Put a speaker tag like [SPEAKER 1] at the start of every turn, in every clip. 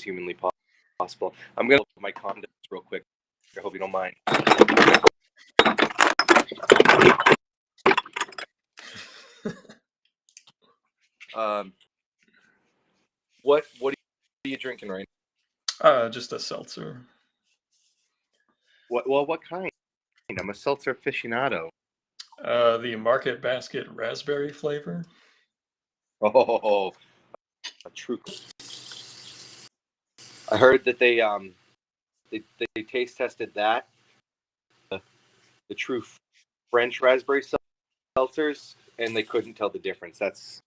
[SPEAKER 1] humanly possible. I'm going to look at my condoms real quick. I hope you don't mind. What are you drinking right
[SPEAKER 2] now? Just a seltzer.
[SPEAKER 1] What kind? I'm a seltzer aficionado.
[SPEAKER 2] The Market Basket raspberry flavor.
[SPEAKER 1] Oh, a true. I heard that they taste tested that the true French raspberry seltzers, and they couldn't tell the difference. That's.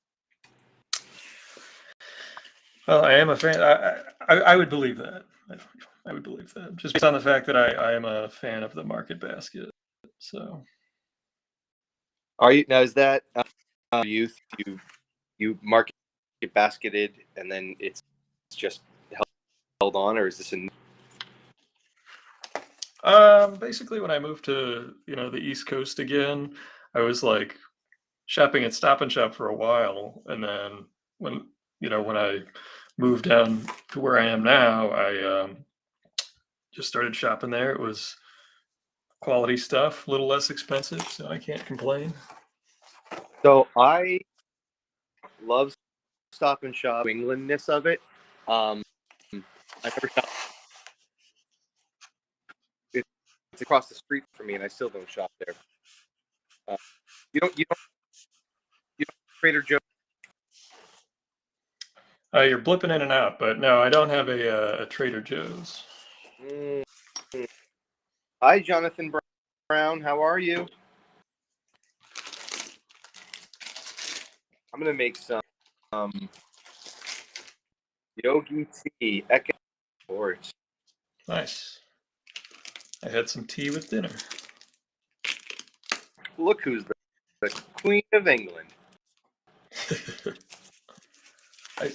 [SPEAKER 2] Well, I am a fan. I would believe that. I would believe that just based on the fact that I am a fan of the Market Basket. So.
[SPEAKER 1] Are you now? Is that youth? You market basketed and then it's just held on, or is this
[SPEAKER 2] basically when I moved to the East Coast again, I was like shopping at Stop and Shop for a while, and then when I moved down to where I am now, I just started shopping there. It was quality stuff, a little less expensive, so I can't complain.
[SPEAKER 1] So I love Stop and Shop, New Englandness of it. I never shop. It's across the street from me, and I still don't shop there. You don't Trader Joe's.
[SPEAKER 2] You're blipping in and out, but no, I don't have a Trader Joe's.
[SPEAKER 1] Hi, Jonathan Brown. How are you? I'm gonna make some yogi tea.
[SPEAKER 2] Nice. I had some tea with dinner.
[SPEAKER 1] Look who's the Queen of England.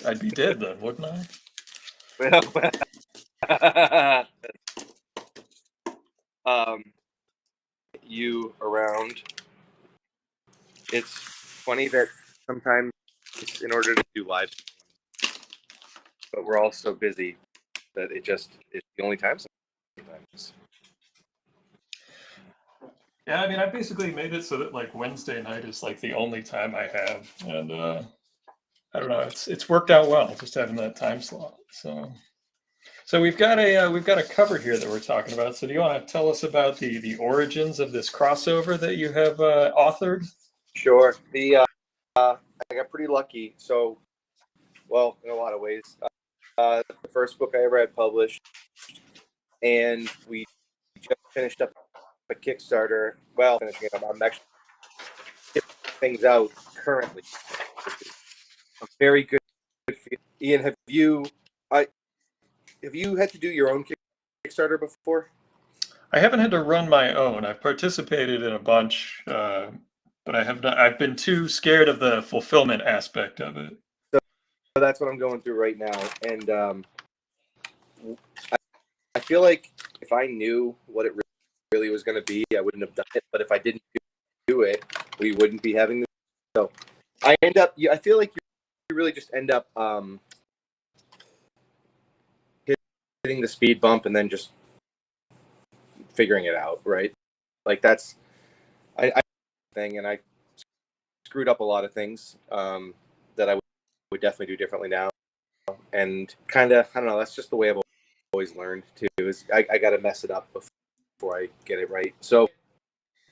[SPEAKER 2] I'd be dead then, wouldn't I?
[SPEAKER 1] You around. It's funny that sometimes in order to do live, but we're all so busy that it's the only time sometimes.
[SPEAKER 2] Yeah, I mean, I basically made it so that like Wednesday night is like the only time I have, and I don't know, it's worked out well just having that time slot. So we've got a cover here that we're talking about. So do you want to tell us about the origins of this crossover that you have authored?
[SPEAKER 1] Sure. I got pretty lucky. So, well, in a lot of ways, the first book I ever had published, and we just finished up a Kickstarter. Well, finishing it up. I'm actually getting things out currently, which is a very good feeling. Ian, have you had to do your own Kickstarter before?
[SPEAKER 2] I haven't had to run my own. I've participated in a bunch, but I have not. I've been too scared of the fulfillment aspect of it.
[SPEAKER 1] So that's what I'm going through right now, and I feel like if I knew what it really was going to be, I wouldn't have done it. But if I didn't do it, we wouldn't be having this. So I feel like you really just end up hitting the speed bump and then just figuring it out, right? Like that's I thing, and I screwed up a lot of things that I would definitely do differently now, and kind of I don't know. That's just the way I've always learned too. Is I got to mess it up before I get it right. So,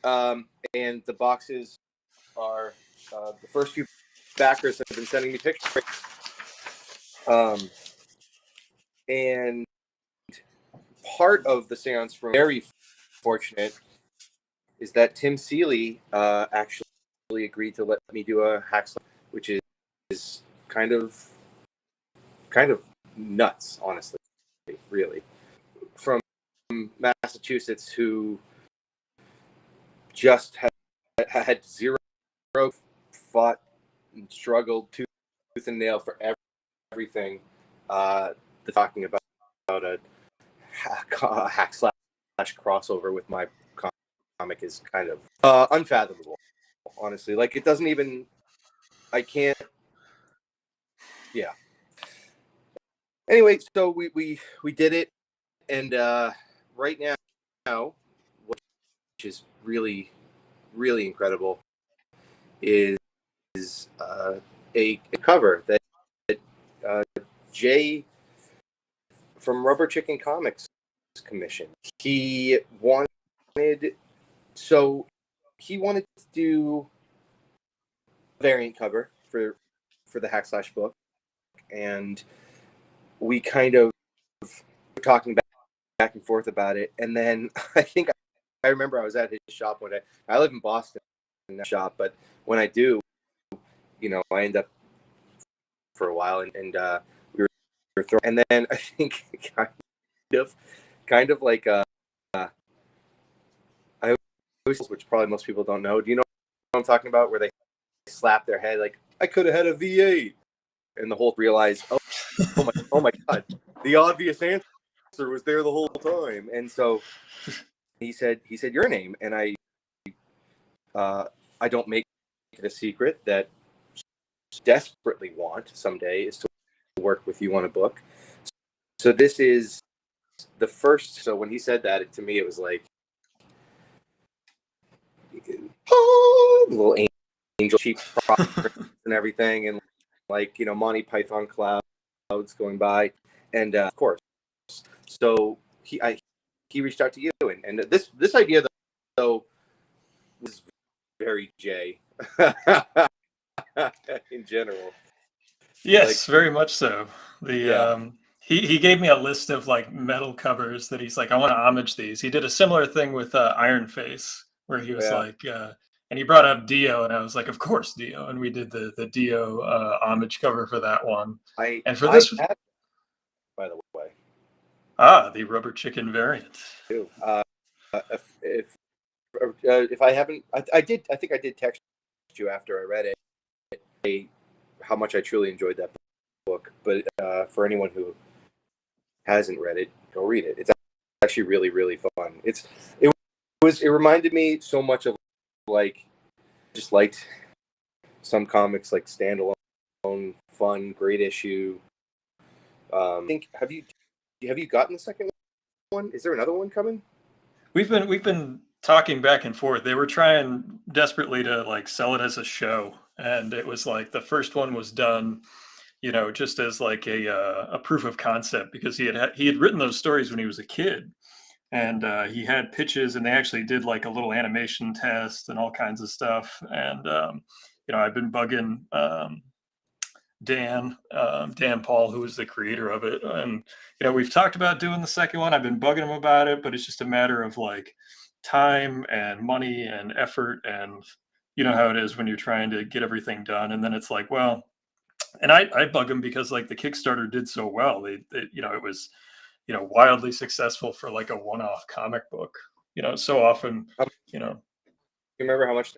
[SPEAKER 1] and the boxes are the first few backers have been sending me pictures, and part of the Seance Room, very fortunate, is that Tim Seeley actually agreed to let me do a hack slash, which is kind of nuts, honestly, really. From Massachusetts, who just had zero, fought and struggled tooth and nail for everything. Talking about a hack slash crossover with my comic is kind of unfathomable, honestly. Like, it doesn't even, I can't, yeah. anyway, so we did it, and right now, which is really really incredible, is a cover that Jay from Rubber Chicken Comics commissioned. He wanted to do a variant cover for the Hackslash book, and we kind of were talking back and forth about it. And then I remember I was at his shop one day. I live in Boston in that shop, but when I do, I end up for a while, and we were throwing. And then I think kind of like I always, which probably most people don't know. Do you know what I'm talking about? Where they slap their head like, I could have had a V8, and the whole realize, oh my God, the obvious answer was there the whole time. And so he said your name, and I don't make it a secret that desperately want someday is to work with you on a book. So this is the first. So when he said that, to me it was like, oh, little angel cheap and everything, and like Monty Python clouds going by, and of course. So he reached out to you, and this idea though was very Jay in general.
[SPEAKER 2] Yes, very much so. He gave me a list of like metal covers that he's like, I want to homage these. He did a similar thing with Iron Face, where he was like, and he brought up Dio, and I was like, of course Dio, and we did the Dio homage cover for that one. And for this,
[SPEAKER 1] by the way,
[SPEAKER 2] the Rubber Chicken variant.
[SPEAKER 1] Too. If I haven't, I think I did text you after I read it, how much I truly enjoyed that book. But for anyone who hasn't read it, go read it. It's actually really really fun. It reminded me so much of like, just liked some comics like standalone, fun, great issue. I think have you gotten the second one? Is there another one coming?
[SPEAKER 2] We've been talking back and forth. They were trying desperately to like sell it as a show, and it was like the first one was done, just as like a proof of concept, because he had written those stories when he was a kid, and he had pitches, and they actually did like a little animation test and all kinds of stuff. And I've been bugging Dan Paul, who was the creator of it, and we've talked about doing the second one. I've been bugging him about it, but it's just a matter of like time and money and effort, and you know how it is when you're trying to get everything done, and then it's like, well, and I bug him because like the Kickstarter did so well. They it was wildly successful for like a one-off comic book. So often,
[SPEAKER 1] You remember how much?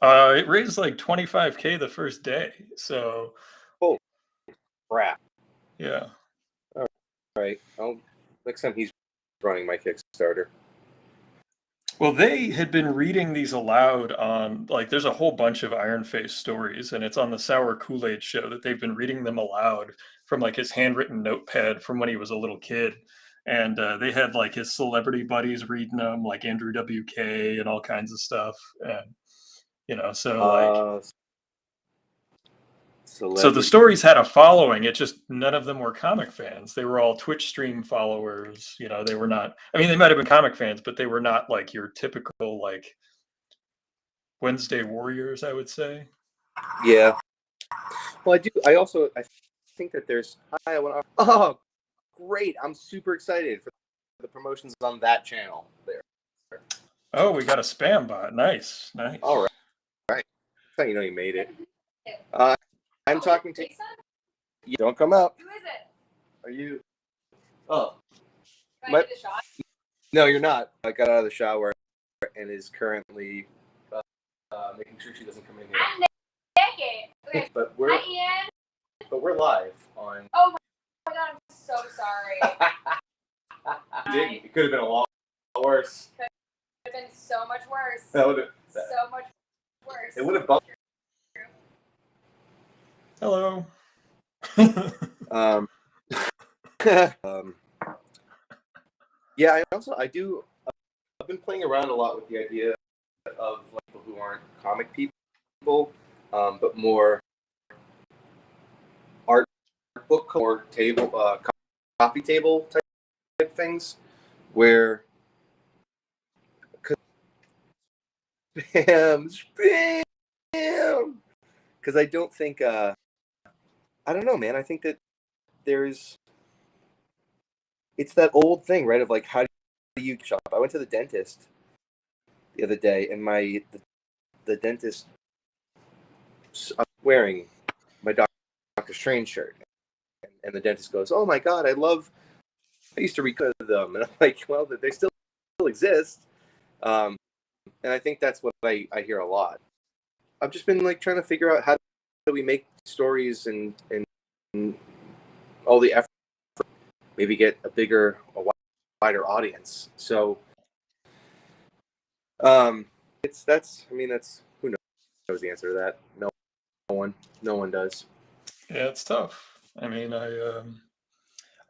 [SPEAKER 2] It raised like $25,000 the first day. So,
[SPEAKER 1] oh crap!
[SPEAKER 2] Yeah.
[SPEAKER 1] All right. Next time he's running my Kickstarter.
[SPEAKER 2] Well, they had been reading these aloud on, like, there's a whole bunch of Iron Face stories, and it's on the Sour Kool-Aid show that they've been reading them aloud from like his handwritten notepad from when he was a little kid. And they had like his celebrity buddies reading them, like Andrew WK and all kinds of stuff. And so the stories had a following. It just, none of them were comic fans. They were all Twitch stream followers. They were not, I mean, they might have been comic fans, but they were not like your typical like Wednesday warriors, I would say.
[SPEAKER 1] Yeah. Well, I think that there's, oh, great. I'm super excited for the promotions on that channel there.
[SPEAKER 2] Oh, we got a spam bot. Nice.
[SPEAKER 1] All right. That's how you know you made it. I'm talking to you. Don't come out.
[SPEAKER 3] Who is it?
[SPEAKER 1] Are you? Oh.
[SPEAKER 3] Can I get a shot?
[SPEAKER 1] No, you're not. I got out of the shower and is currently making sure she doesn't come in here.
[SPEAKER 3] I'm naked. Okay.
[SPEAKER 1] But
[SPEAKER 3] Hi, Ian.
[SPEAKER 1] But we're live on.
[SPEAKER 3] Oh my God, I'm so sorry.
[SPEAKER 1] It could have been a lot worse.
[SPEAKER 3] Could have been so much worse.
[SPEAKER 1] That would have.
[SPEAKER 3] So much worse.
[SPEAKER 1] It would have bumped.
[SPEAKER 2] Hello.
[SPEAKER 1] Yeah, I've been playing around a lot with the idea of like, people who aren't comic people, but more art book or table, coffee table type things, where spam, because I don't think I don't know, man. I think that it's that old thing, right? Of like, how do you shop? I went to the dentist the other day, and the dentist wearing my Doctor Strange shirt, and the dentist goes, "Oh my God, I used to read them," and I'm like, "Well, they still exist," and I think that's what I hear a lot. I've just been like trying to figure out how do we make stories and all the effort, maybe get a wider audience. So, that's who knows the answer to that? No one does.
[SPEAKER 2] Yeah, it's tough. I mean, I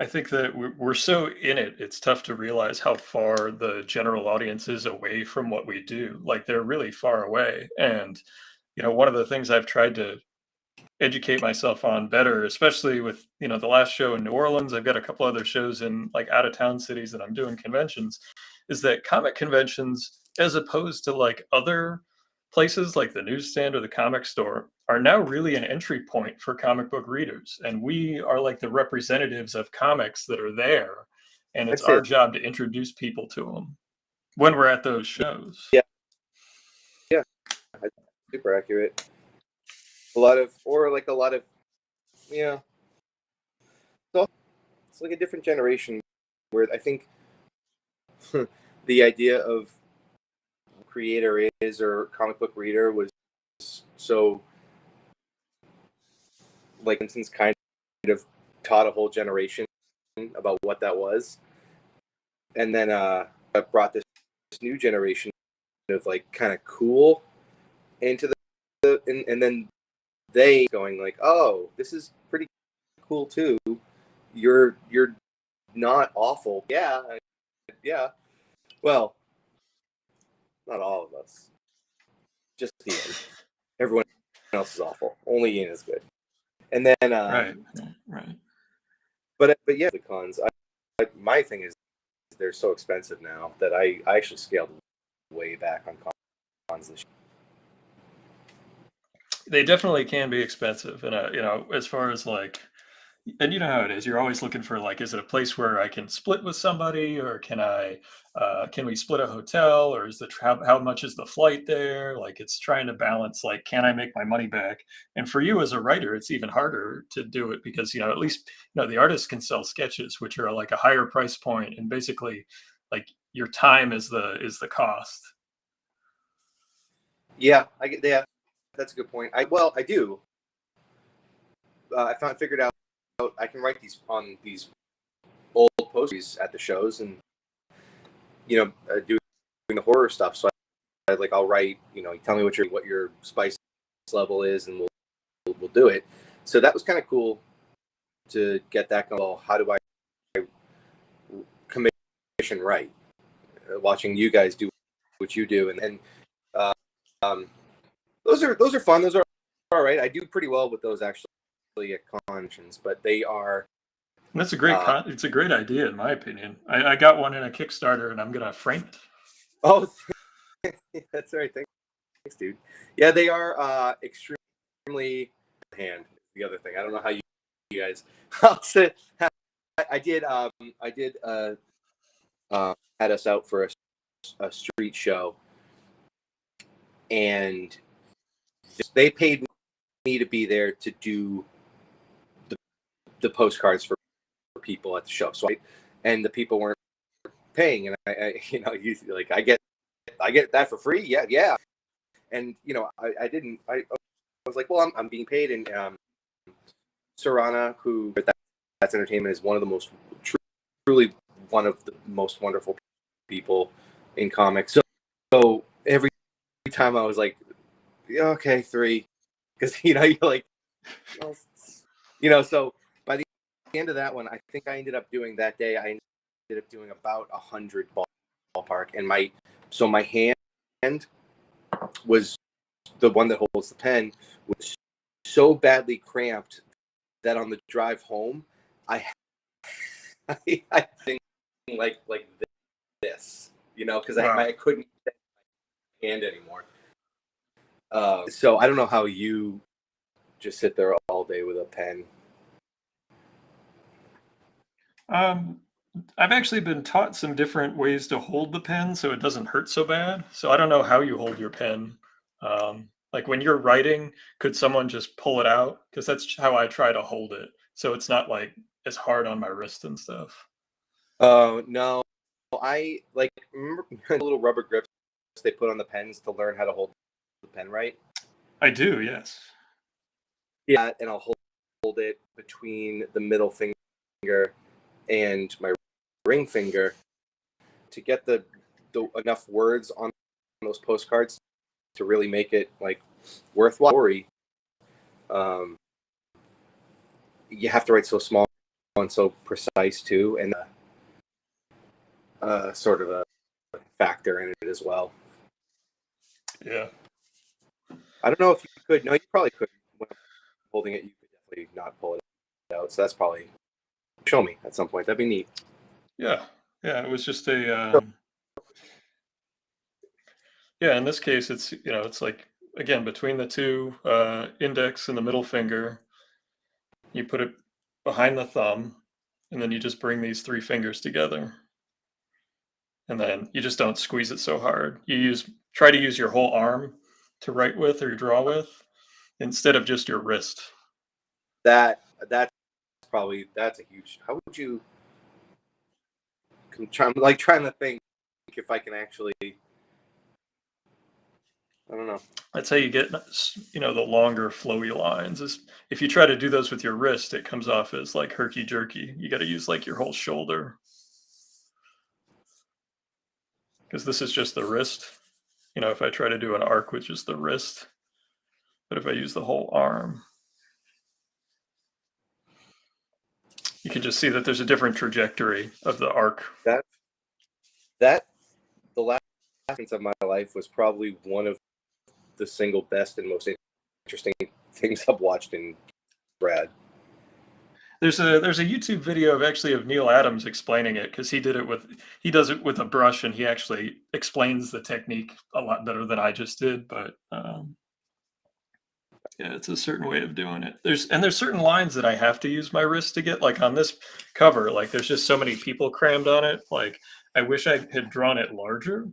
[SPEAKER 2] think that we're so in it, it's tough to realize how far the general audience is away from what we do. Like, they're really far away. And, one of the things I've tried to educate myself on better, especially with, the last show in New Orleans, I've got a couple other shows in like out of town cities that I'm doing conventions, is that comic conventions, as opposed to like other places like the newsstand or the comic store, are now really an entry point for comic book readers. And we are like the representatives of comics that are there. And it's
[SPEAKER 1] That's
[SPEAKER 2] our
[SPEAKER 1] it.
[SPEAKER 2] job to introduce people to them when we're at those shows.
[SPEAKER 1] Yeah, super accurate. A lot of, so it's like a different generation where I think the idea of creator is or comic book reader was so, like, instance, kind of taught a whole generation about what that was, and then I brought this new generation of like kind of cool into and then they going like, oh, this is pretty cool too. You're not awful. Yeah. Well, not all of us. Just Ian. Everyone else is awful. Only Ian is good. And then,
[SPEAKER 2] Right.
[SPEAKER 1] But yeah, the cons. My thing is they're so expensive now that I actually scaled way back on cons this year.
[SPEAKER 2] They definitely can be expensive. And, as far as like, and you know how it is, you're always looking for like, is it a place where I can split with somebody, or can we split a hotel, or is how much is the flight there? Like, it's trying to balance, like, can I make my money back? And for you as a writer, it's even harder to do it because, at least, the artist can sell sketches, which are like a higher price point, and basically like your time is the cost.
[SPEAKER 1] Yeah, that's a good point. I do. I figured out I can write these on these old posters at the shows, and doing the horror stuff. So I'll write. You tell me what your spice level is, and we'll do it. So that was kind of cool to get that going. Well, how do I commission write? Watching you guys do what you do, and those are fun. Those are all right. I do pretty well with those actually at conventions, but they are.
[SPEAKER 2] That's a great it's a great idea, in my opinion. I got one in a Kickstarter, and I'm gonna frame it.
[SPEAKER 1] Oh, that's right. Thanks, dude. Yeah, they are extremely hand. The other thing, I don't know how you guys. I did had us out for a street show, and they paid me to be there to do the postcards for people at the show. So and the people weren't paying, and I usually like I get that for free. Yeah. And I didn't. I was like, well, I'm being paid, and Sarana, who that's entertainment, is one of the most truly one of the most wonderful people in comics. So every time I was like, yeah, okay, 3, because you're like, so by the end of that one, I think I ended up doing that day. I ended up doing about 100 ballpark, and my hand was the one that holds the pen was so badly cramped that on the drive home, I think like this, you know, because
[SPEAKER 2] Wow.
[SPEAKER 1] I couldn't get my hand anymore. So I don't know how you just sit there all day with a pen.
[SPEAKER 2] I've actually been taught some different ways to hold the pen so it doesn't hurt so bad. So I don't know how you hold your pen. Like when you're writing, could someone just pull it out? Because that's how I try to hold it. So it's not like as hard on my wrist and stuff.
[SPEAKER 1] No, I like remember the little rubber grips they put on the pens to learn how to hold the pen right.
[SPEAKER 2] I do, yes.
[SPEAKER 1] Yeah, and I'll hold it between the middle finger and my ring finger to get the enough words on those postcards to really make it like worthwhile story. You have to write so small and so precise too, and sort of a factor in it as well.
[SPEAKER 2] Yeah.
[SPEAKER 1] I don't know if you could. No, you probably could. When I'm holding it, you could definitely not pull it out. So that's probably show me at some point. That'd be neat.
[SPEAKER 2] Yeah. Yeah. It was just a, yeah, in this case, it's, you know, it's like, again, between the two index and the middle finger, you put it behind the thumb, and then you just bring these three fingers together. And then you just don't squeeze it so hard. You try to use your whole arm to write with or draw with instead of just your wrist.
[SPEAKER 1] That's a huge. How would you? I'm like trying to think if I can actually. I don't know.
[SPEAKER 2] That's how you get, you know, the longer flowy lines. Is if you try to do those with your wrist, it comes off as like herky jerky. You got to use like your whole shoulder. Because this is just the wrist. You know, if I try to do an arc with just the wrist, but if I use the whole arm, you can just see that there's a different trajectory of the arc.
[SPEAKER 1] That the last sentence of my life was probably one of the single best and most interesting things I've watched in Brad.
[SPEAKER 2] There's a YouTube video of Neil Adams explaining it, because he does it with a brush, and he actually explains the technique a lot better than I just did. But yeah, it's a certain way of doing it. There's certain lines that I have to use my wrist to get, like on this cover. Like there's just so many people crammed on it. Like I wish I had drawn it larger.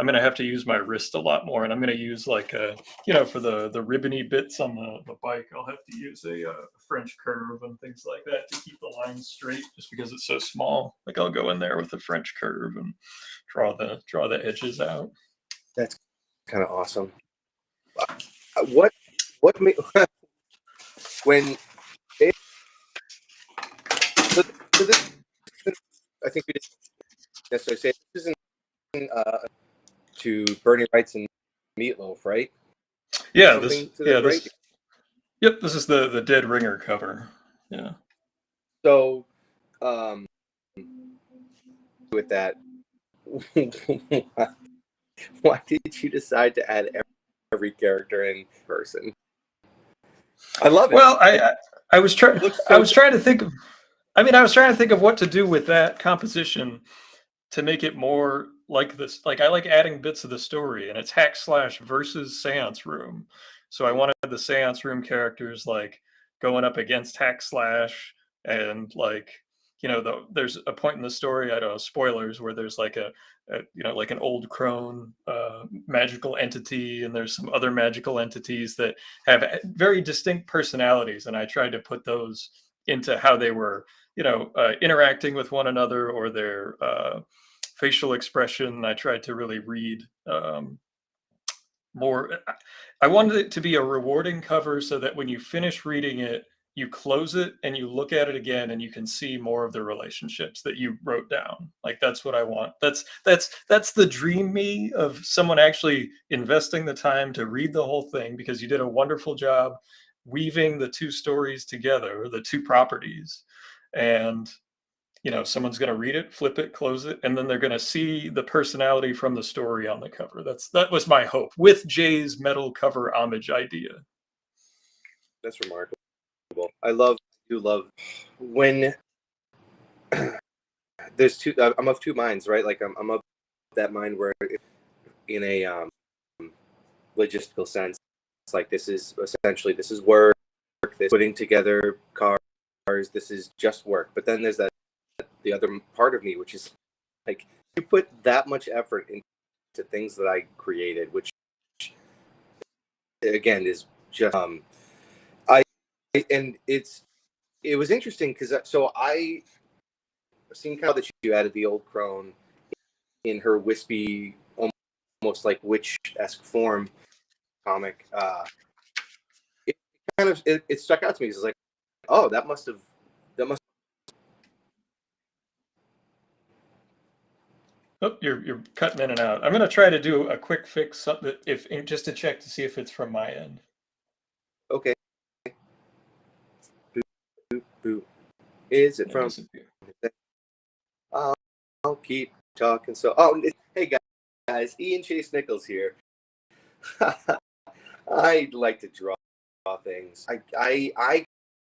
[SPEAKER 2] I'm going to have to use my wrist a lot more, and I'm going to use like a, you know, for the ribbony bits on the bike, I'll have to use a French curve and things like that to keep the lines straight, just because it's so small. Like I'll go in there with a French curve and draw the edges out.
[SPEAKER 1] That's kind of awesome. What when they, so this, I think we didn't necessarily say this isn't to Bernie Wright's and Meatloaf, right?
[SPEAKER 2] Yeah,
[SPEAKER 1] right?
[SPEAKER 2] Yep, this is the Dead Ringer cover. Yeah.
[SPEAKER 1] So, with that, why did you decide to add every character in person? I love it.
[SPEAKER 2] Well, I was trying to think of. I mean, I was trying to think of what to do with that composition to make it more like this. Like I like adding bits of the story, and it's / versus Seance Room. So I wanted the Seance Room characters like going up against / and like, you know, there's a point in the story, I don't know, spoilers, where there's like a you know, like an old crone magical entity, and there's some other magical entities that have very distinct personalities, and I tried to put those into how they were, you know, interacting with one another, or their facial expression. I tried to really read more. I wanted it to be a rewarding cover, so that when you finish reading it, you close it and you look at it again, and you can see more of the relationships that you wrote down. Like that's what I want. That's the dream me of someone actually investing the time to read the whole thing, because you did a wonderful job weaving the two stories together, the two properties. and someone's going to read it, flip it, close it, and then they're going to see the personality from the story on the cover. That was my hope with Jay's metal cover homage idea.
[SPEAKER 1] That's remarkable. I do love when there's two. I'm of two minds, right? Like I'm of that mind where, in a logistical sense, it's like this is work. This putting together cars. This is just work. But then there's the other part of me, which is like, you put that much effort into things that I created, which again is just it was interesting because I seen kind of that you added the old crone in her wispy, almost like witch-esque form comic. It stuck out to me because it's like, oh, that must.
[SPEAKER 2] Oh, you're cutting in and out. I'm going to try to do a quick fix, just to check to see if it's from my end.
[SPEAKER 1] Okay. Boop, boop, boop. Is it from? I'll keep talking. Hey guys, Ian Chase Nichols here. I like to draw things. I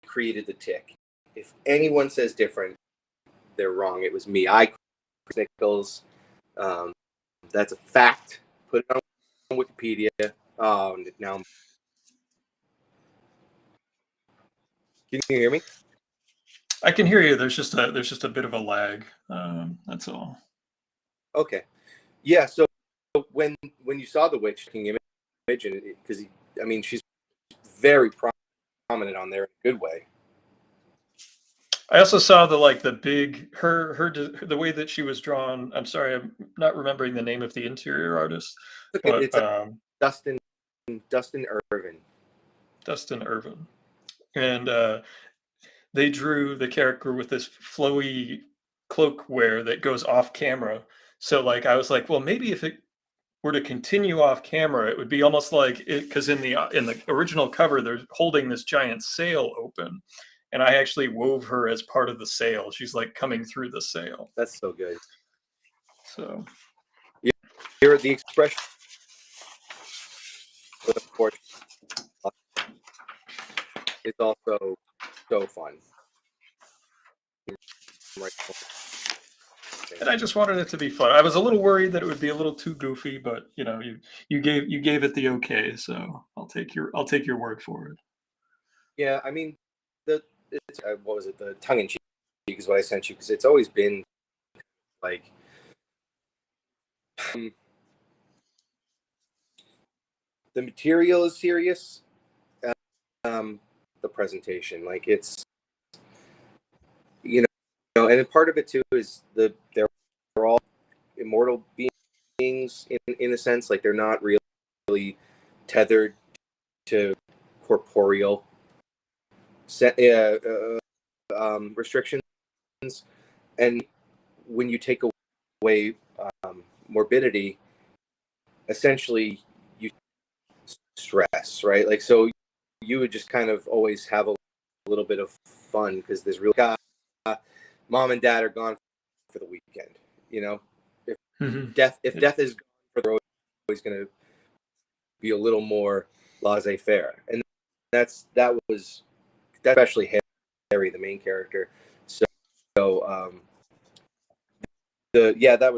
[SPEAKER 1] created the tick. If anyone says different, they're wrong. It was me. I created Nichols. That's a fact. Put it on Wikipedia. Now, can you hear me?
[SPEAKER 2] I can hear you. There's just a bit of a lag. That's all.
[SPEAKER 1] Okay. Yeah. So when you saw the witch image, and because she's very prominent on there in a good way.
[SPEAKER 2] I also saw the way that she was drawn. I'm sorry, I'm not remembering the name of the interior artist.
[SPEAKER 1] Okay,
[SPEAKER 2] But
[SPEAKER 1] Dustin Irvin.
[SPEAKER 2] Dustin Irvin, and they drew the character with this flowy cloak wear that goes off camera. So I was like, well, maybe if it were to continue off camera, it would be almost like it, because in the original cover they're holding this giant sail open, and I actually wove her as part of the sail. She's coming through the sail.
[SPEAKER 1] That's so good.
[SPEAKER 2] So
[SPEAKER 1] you're the expression, of course, is also so fun.
[SPEAKER 2] And I just wanted it to be fun. I was a little worried that it would be a little too goofy, but you gave it the okay, so I'll take your word for it.
[SPEAKER 1] Yeah, what was it? The tongue in cheek is what I sent you, because it's always been like the material is serious. The presentation, it's and part of it too is they're all immortal beings in a sense, they're not really tethered to corporeal restrictions, and when you take away morbidity, essentially you stress, right? So you would just kind of always have a little bit of fun because there's real mom and dad are gone for the weekend. If death is gone, they're always going to be a little more laissez-faire, and that was especially Harry, the main character. So that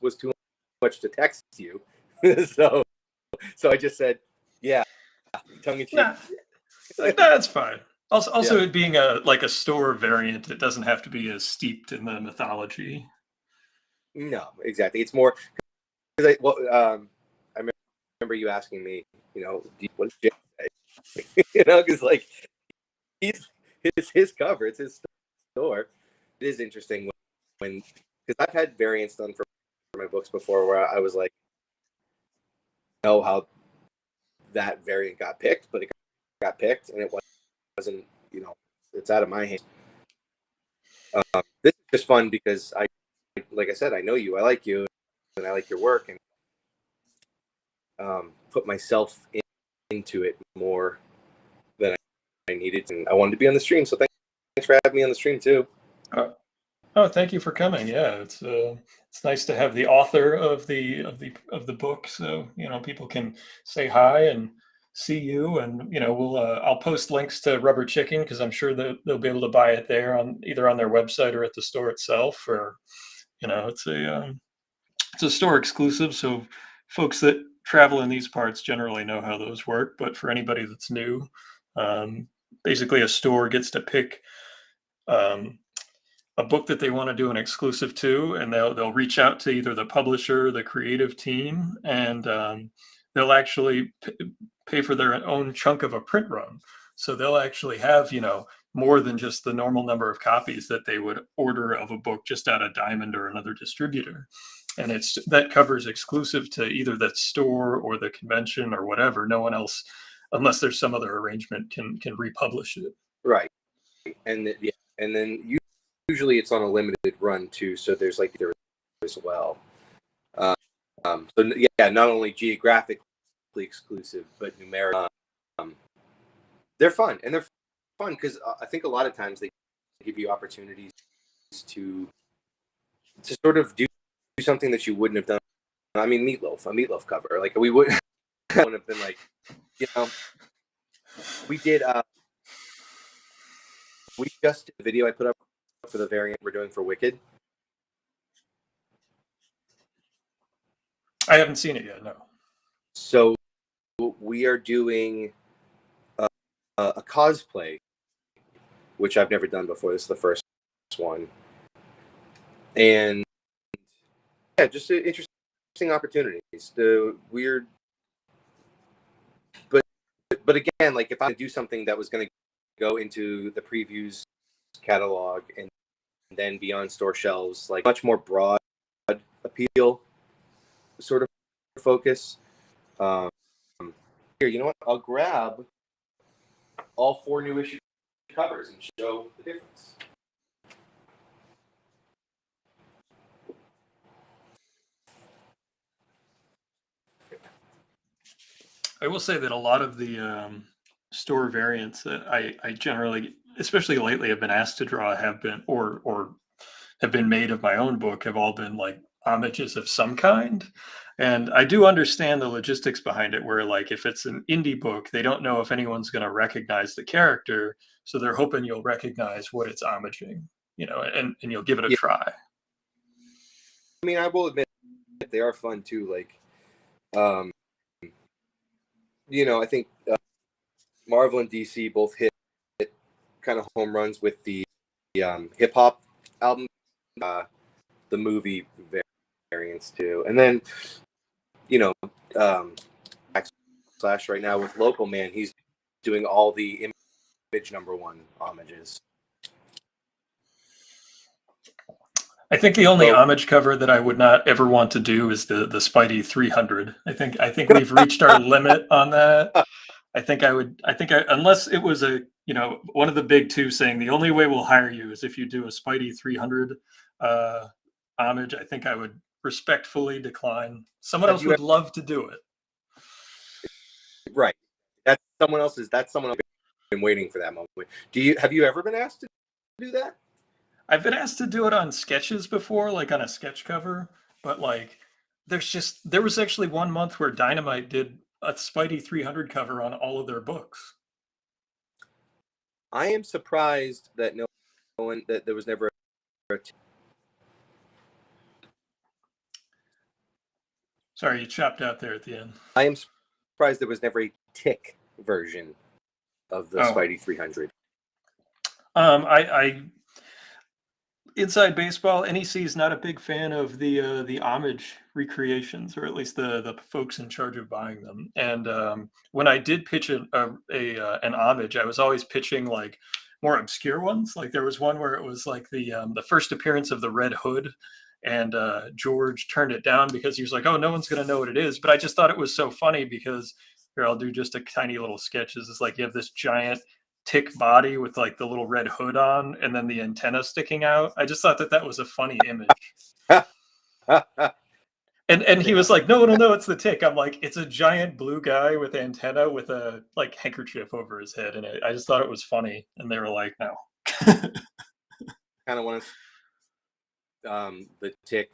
[SPEAKER 1] was too much to text you. so I just said, yeah, tongue in cheek.
[SPEAKER 2] Nah, that's fine. Also, it being a store variant, it doesn't have to be as steeped in the mythology.
[SPEAKER 1] No, exactly. It's more because I remember you asking me, what did Jay say? Because it's his cover, it's his store. It is interesting when because I've had variants done for my books before where I was like, know how that variant got picked, but it got picked and it wasn't, it's out of my hands. This is just fun because like I said, I know you, I like you, and I like your work, and put myself into it more than I needed, and I wanted to be on the stream, so thanks for having me on the stream too.
[SPEAKER 2] Oh, thank you for coming. Yeah, it's nice to have the author of the book, so people can say hi and see you, and I'll post links to Rubber Chicken because I'm sure that they'll be able to buy it there either on their website or at the store itself, or it's a store exclusive, so folks that travel in these parts generally know how those work. But for anybody that's new, basically a store gets to pick a book that they want to do an exclusive to, and they'll reach out to either the publisher or the creative team, and they'll actually pay for their own chunk of a print run. So they'll actually have more than just the normal number of copies that they would order of a book just out of Diamond or another distributor. And that covers exclusive to either that store or the convention or whatever. No one else, unless there's some other arrangement, can republish it.
[SPEAKER 1] Right. And then usually it's on a limited run too, so there's like there as well. So yeah, not only geographically exclusive, but numeric. They're fun, and they're fun because I think a lot of times they give you opportunities to sort of do something that you wouldn't have done. I mean, a Meatloaf cover, like we wouldn't have been like, we did. We just did a video I put up for the variant we're doing for Wicked.
[SPEAKER 2] I haven't seen it yet, no.
[SPEAKER 1] So we are doing a cosplay, which I've never done before. This is the first one. And yeah, just interesting opportunities. The weird, but again, like if I do something that was going to go into the previews catalog and then be on store shelves, like much more broad appeal sort of focus. Here, you know what? I'll grab all 4 new issue covers and show the difference.
[SPEAKER 2] I will say that a lot of the store variants that I generally, especially lately, have been asked to draw have been or have been made of my own book have all been like homages of some kind. And I do understand the logistics behind it, where like if it's an indie book, they don't know if anyone's going to recognize the character, so they're hoping you'll recognize what it's homaging, and you'll give it a try.
[SPEAKER 1] I mean, I will admit they are fun too. Like, I think Marvel and DC both hit kind of home runs with the hip hop album, the movie variants too, and then Slash right now with Local Man, he's doing all the Image #1 homages.
[SPEAKER 2] I think the only homage cover that I would not ever want to do is the Spidey 300. I think we've reached our limit on that. Unless it was one of the big two saying the only way we'll hire you is if you do a Spidey 300 homage, I think I would respectfully decline. Someone else would love to do it.
[SPEAKER 1] Right. That's someone else's been waiting for that moment. Have you ever been asked to do that?
[SPEAKER 2] I've been asked to do it on sketches before, like on a sketch cover, but like there was actually 1 month where Dynamite did a Spidey 300 cover on all of their books.
[SPEAKER 1] I am surprised that that there was never a
[SPEAKER 2] Sorry, you chopped out there at the end.
[SPEAKER 1] I am surprised there was never a Tick version of the Spidey 300.
[SPEAKER 2] I Inside Baseball, NEC is not a big fan of the homage recreations, or at least the folks in charge of buying them. And when I did pitch an homage, I was always pitching like more obscure ones. Like there was one where it was like the first appearance of the Red Hood, and George turned it down because he was like, "Oh, no one's gonna know what it is." But I just thought it was so funny because here, I'll do just a tiny little sketch. It's like you have this giant Tick body with like the little red hood on and then the antenna sticking out. I just thought that was a funny image. and he was like, no, it's the Tick. I'm like, it's a giant blue guy with antenna with a like handkerchief over his head, and I just thought it was funny. And they were like, no.
[SPEAKER 1] kind of want to the tick,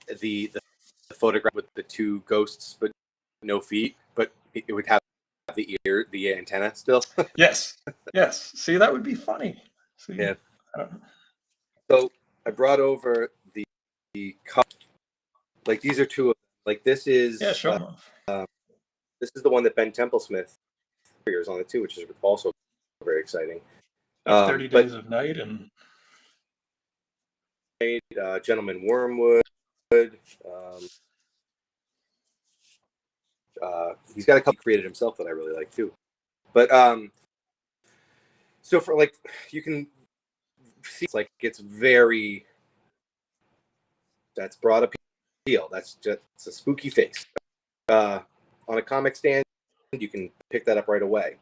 [SPEAKER 1] the photograph with the two ghosts but no feet, but it would have the antenna still.
[SPEAKER 2] Yes. See, that would be funny. See?
[SPEAKER 1] Yeah. So I brought over the cup. Like these are two of them. Like this is
[SPEAKER 2] Show them off.
[SPEAKER 1] this is the one that Ben Goldsmith figures on it too, which is also very exciting.
[SPEAKER 2] 30 Days of Night and
[SPEAKER 1] Gentleman Wormwood. He's got a couple created himself that I really like too. But so for like you can see it's very that's broad appeal. That's just it's a spooky face. On a comic stand, you can pick that up right away.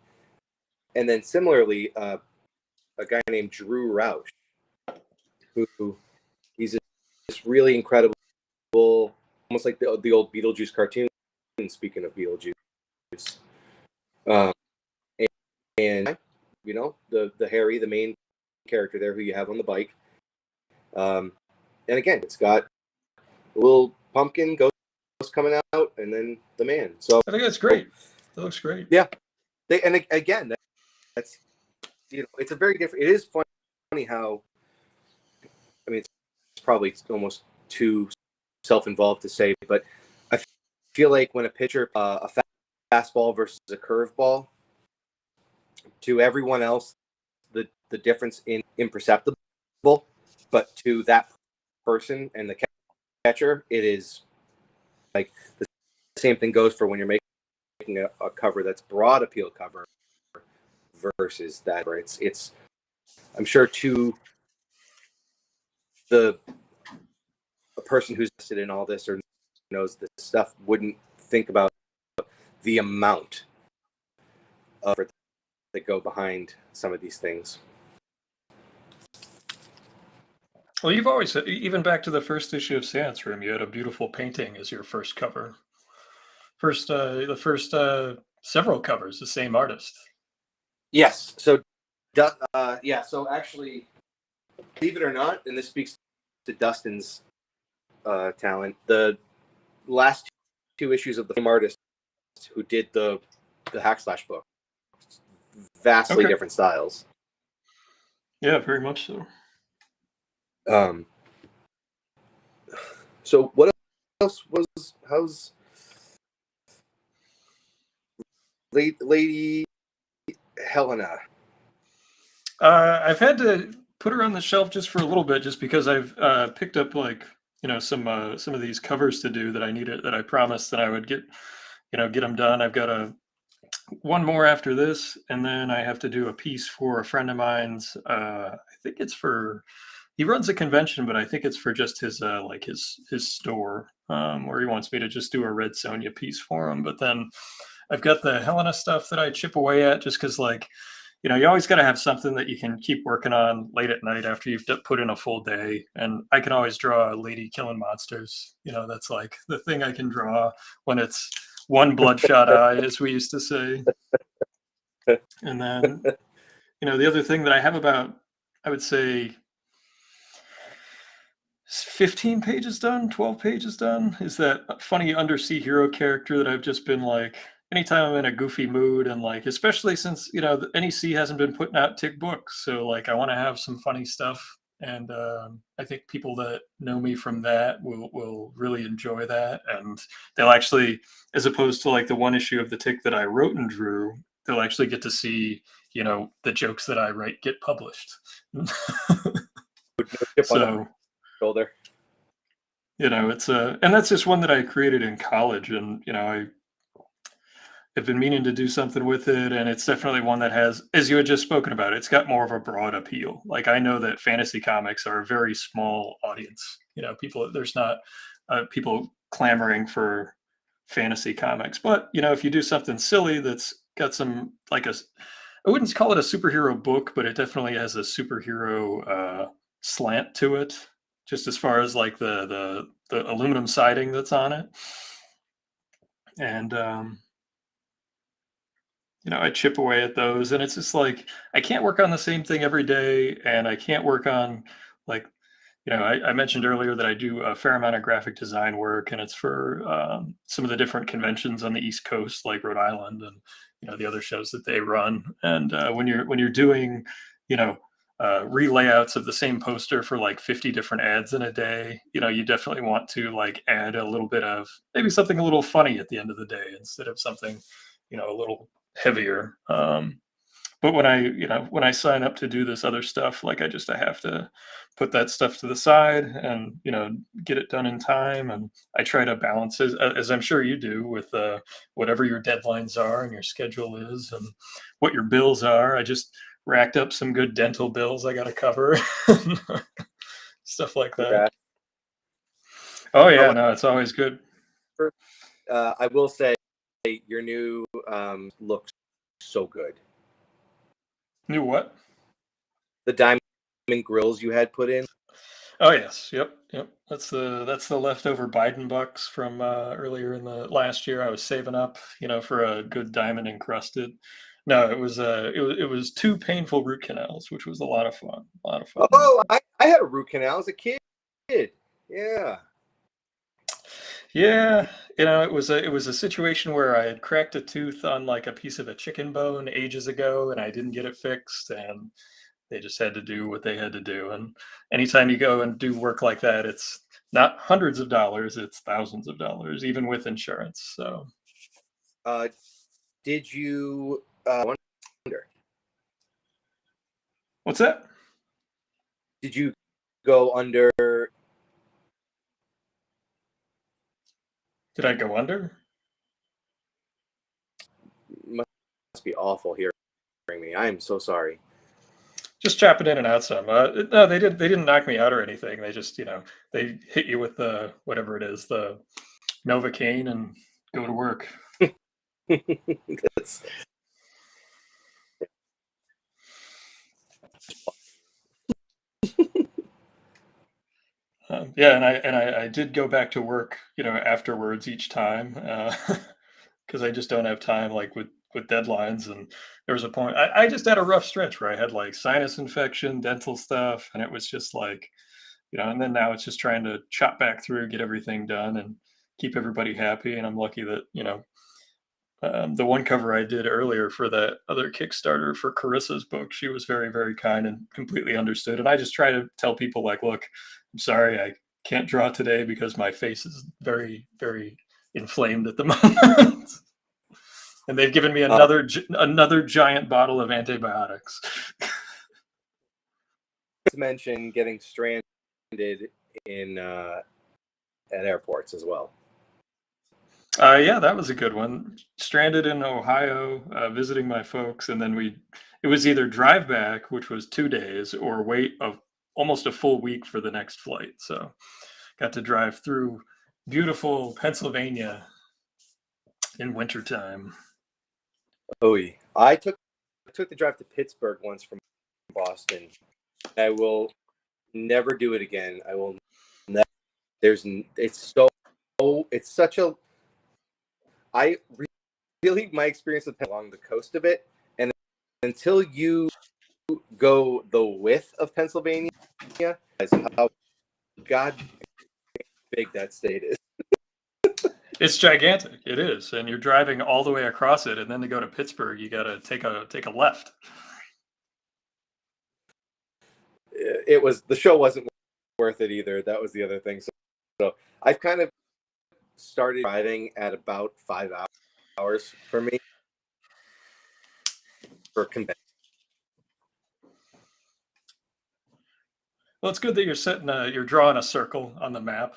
[SPEAKER 1] And then similarly, a guy named Drew Roush, who he's this really incredible, almost like the old Beetlejuice cartoon. Speaking of Beetlejuice, and you know the Harry, the main character there, who you have on the bike. And again, it's got a little pumpkin ghost coming out, and then the man. So
[SPEAKER 2] I think that's great. That looks great.
[SPEAKER 1] Yeah, again, that's it's a very different. It is funny how, I mean, it's probably almost too self-involved to say, but I feel like when a pitcher a fastball versus a curveball, to everyone else, the difference in imperceptible, but to that person and the catcher, it is like the same thing goes for when you're making a cover that's broad appeal cover versus that. It's I'm sure to a person who's interested in all this or knows this stuff wouldn't think about the amount of effort that go behind some of these things.
[SPEAKER 2] Well, you've always, even back to the first issue of Seance Room, you had a beautiful painting as your first cover. The first several covers, the same artist.
[SPEAKER 1] Yes. So, yeah. So actually, believe it or not, and this speaks to Dustin's talent, the last two issues of the same artist who did the Hackslash book, vastly different styles.
[SPEAKER 2] Yeah, very much so.
[SPEAKER 1] So what else how's Lady Helena?
[SPEAKER 2] I've had to put her on the shelf just for a little bit, just because I've picked up some of these covers to do that I needed, that I promised that I would get them done. I've got one more after this, and then I have to do a piece for a friend of mine's. I think it's for, he runs a convention, but I think it's for just his his store, where he wants me to just do a Red Sonja piece for him. But then I've got the Helena stuff that I chip away at, just because you always got to have something that you can keep working on late at night after you've put in a full day. And I can always draw a lady killing monsters. That's like the thing I can draw when it's one bloodshot eye, as we used to say. And then, the other thing that I have about, I would say, 15 pages done, 12 pages done, is that funny undersea hero character that I've just been anytime I'm in a goofy mood, and especially since the NEC hasn't been putting out tick books, so I want to have some funny stuff, and I think people that know me from that will really enjoy that, and they'll actually, as opposed to the one issue of the tick that I wrote and drew, they'll actually get to see the jokes that I write get published. So
[SPEAKER 1] shoulder.
[SPEAKER 2] It's and that's just one that I created in college, and I've been meaning to do something with it, and it's definitely one that has, as you had just spoken about, it's got more of a broad appeal. I know that fantasy comics are a very small audience. There's not people clamoring for fantasy comics, but if you do something silly that's got some I wouldn't call it a superhero book, but it definitely has a superhero slant to it, just as far as the aluminum siding that's on it. And I chip away at those, and it's just like I can't work on the same thing every day, and I can't work on like I mentioned earlier that I do a fair amount of graphic design work, and it's for some of the different conventions on the East Coast, like Rhode Island, and the other shows that they run. And when you're doing, you know, relayouts of the same poster for like 50 different ads in a day, you definitely want to like add a little bit of maybe something a little funny at the end of the day instead of something, a little heavier. But when I sign up to do this other stuff, like I have to put that stuff to the side and get it done in time. And I try to balance it, as I'm sure you do, with whatever your deadlines are and your schedule is and what your bills are. I just racked up some good dental bills I got to cover, stuff like that.
[SPEAKER 1] Congrats.
[SPEAKER 2] Oh yeah, no, it's always good.
[SPEAKER 1] I will say your new looks so good.
[SPEAKER 2] New what?
[SPEAKER 1] The diamond grills you had put in.
[SPEAKER 2] Oh yes, yep. That's the leftover Biden bucks from earlier in the last year. I was saving up, for a good diamond encrusted. No, it was 2 painful root canals, which was a lot of fun. A lot of fun.
[SPEAKER 1] Oh, I had a root canal as a kid. Yeah.
[SPEAKER 2] Yeah, it was a situation where I had cracked a tooth on like a piece of a chicken bone ages ago, and I didn't get it fixed, and they just had to do what they had to do. And anytime you go and do work like that, it's not hundreds of dollars, it's thousands of dollars, even with insurance. So,
[SPEAKER 1] did you wonder?
[SPEAKER 2] What's that?
[SPEAKER 1] Did you go under?
[SPEAKER 2] Did I go under?
[SPEAKER 1] Must be awful hearing me. I am so sorry.
[SPEAKER 2] Just chopping in and out some. No, they didn't knock me out or anything. They just, they hit you with the whatever it is, the Novocaine, and go to work.
[SPEAKER 1] That's...
[SPEAKER 2] Yeah, and I did go back to work, afterwards each time, because I just don't have time, like with deadlines. And there was a point I just had a rough stretch where I had like sinus infection, dental stuff, and it was just like, and then now it's just trying to chop back through, get everything done, and keep everybody happy. And I'm lucky that the one cover I did earlier for that other Kickstarter for Carissa's book, she was very, very kind and completely understood. And I just try to tell people like, look, I'm sorry, I can't draw today because my face is very, very inflamed at the moment. And they've given me another giant bottle of antibiotics.
[SPEAKER 1] To mention getting stranded in at airports as well.
[SPEAKER 2] Yeah, that was a good one. Stranded in Ohio, visiting my folks, and then it was either drive back, which was 2 days, or wait almost a full week for the next flight. So got to drive through beautiful Pennsylvania in wintertime.
[SPEAKER 1] Oh, I took the drive to Pittsburgh once from Boston. I will never do it again. I will never. It's such a. I really, my experience with along the coast of it, and until you go the width of Pennsylvania, is how god big that state is.
[SPEAKER 2] It's gigantic. It is, and you're driving all the way across it, and then to go to Pittsburgh, you got to take a left.
[SPEAKER 1] The show wasn't worth it either. That was the other thing. So I've kind of started driving at about 5 hours for me for convention.
[SPEAKER 2] Well, it's good that you're drawing a circle on the map.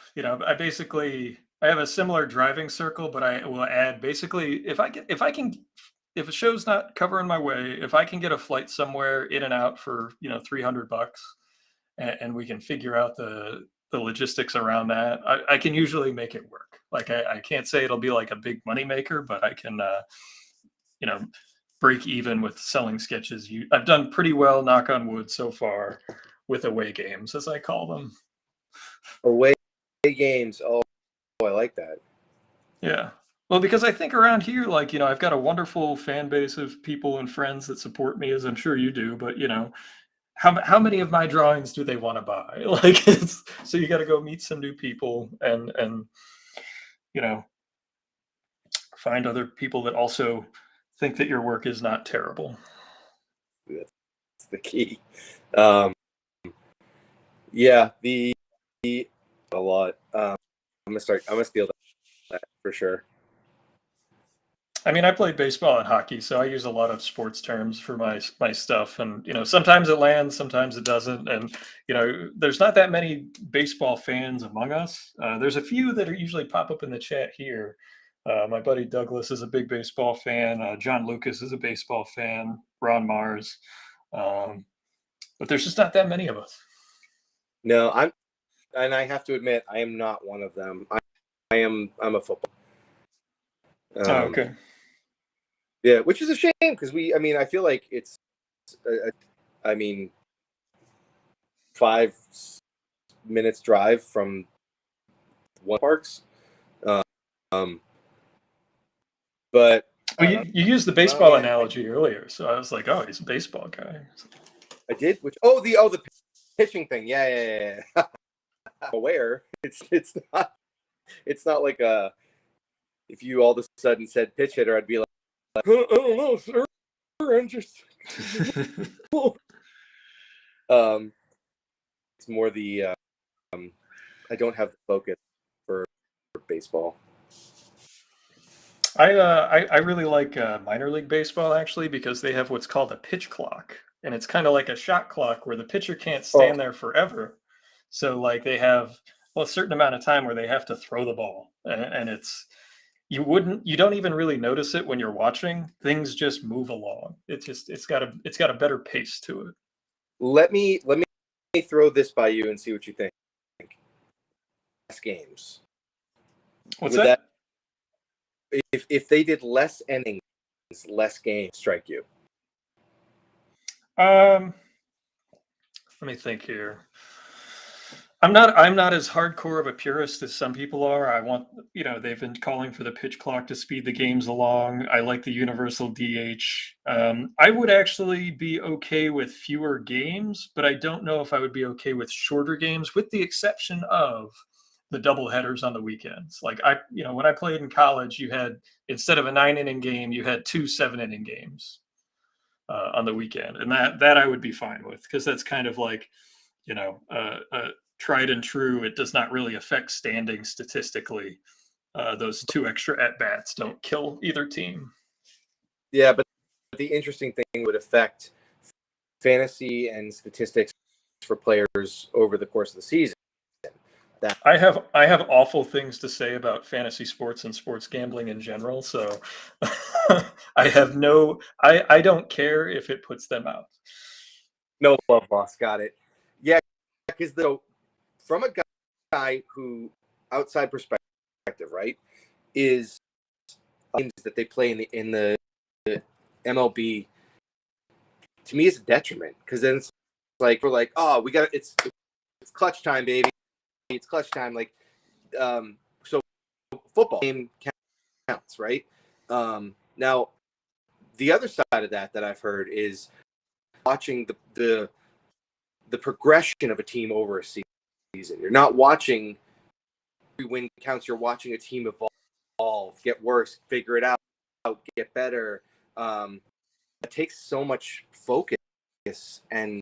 [SPEAKER 2] I have a similar driving circle, but I will add basically if a show's not covering my way, if I can get a flight somewhere in and out for $300, and we can figure out the logistics around that, I can usually make it work. Like I can't say it'll be like a big money maker, but I can break even with selling sketches. I've done pretty well, knock on wood, so far with away games, as I call them.
[SPEAKER 1] Away games. Oh, I like that.
[SPEAKER 2] Yeah. Well, because I think around here, like, I've got a wonderful fan base of people and friends that support me, as I'm sure you do. But how many of my drawings do they want to buy? Like, so you got to go meet some new people and you know find other people that also think that your work is not terrible.
[SPEAKER 1] That's the key. Um, yeah, the a lot. I'm gonna steal that for sure.
[SPEAKER 2] I mean, I play baseball and hockey, so I use a lot of sports terms for my stuff, and sometimes it lands, sometimes it doesn't, and there's not that many baseball fans among us. There's a few that are usually pop up in the chat here. My buddy Douglas is a big baseball fan. John Lucas is a baseball fan. Ron Mars, but there's just not that many of us.
[SPEAKER 1] No, and I have to admit, I am not one of them. I'm a football.
[SPEAKER 2] Oh, okay.
[SPEAKER 1] Yeah, which is a shame because I feel like it's, 5 minutes drive from one parks. But
[SPEAKER 2] Well, you used the baseball analogy earlier, so I was like, oh, he's a baseball guy.
[SPEAKER 1] I did, the pitching thing. Yeah. I'm aware. It's not like if you all of a sudden said pitch hitter, I'd be like, I don't know, sir. I'm just it's more the I don't have the focus for baseball.
[SPEAKER 2] I really like minor league baseball, actually, because they have what's called a pitch clock, and it's kind of like a shot clock where the pitcher can't stand there forever. So like they have a certain amount of time where they have to throw the ball, and you don't even really notice it when you're watching. Things just move along. It's got a better pace to it.
[SPEAKER 1] Let me throw this by you and see what you think. Games.
[SPEAKER 2] What's that?
[SPEAKER 1] If they did less innings, less games, strike you?
[SPEAKER 2] Let me think here. I'm not as hardcore of a purist as some people are. I want, they've been calling for the pitch clock to speed the games along. I like the universal DH. I would actually be okay with fewer games, but I don't know if I would be okay with shorter games, with the exception of the double headers on the weekends. Like when I played in college, you had, instead of a 9-inning game, you had 2 7-inning games on the weekend, and that I would be fine with, because that's kind of like, tried and true. It does not really affect standing statistically. Those 2 extra at bats don't kill either team.
[SPEAKER 1] Yeah, but the interesting thing would affect fantasy and statistics for players over the course of the season.
[SPEAKER 2] I have awful things to say about fantasy sports and sports gambling in general, so I don't care if it puts them out.
[SPEAKER 1] No love lost. Got it. Yeah, because from a guy who, outside perspective, right, is games that they play in the MLB, to me, is a detriment, because then it's like we're like, oh, it's clutch time, baby. It's clutch time. Like, so football game counts, right? Now, the other side of that I've heard is watching the progression of a team over a season. You're not watching every win counts. You're watching a team evolve, get worse, figure it out, get better. It takes so much focus and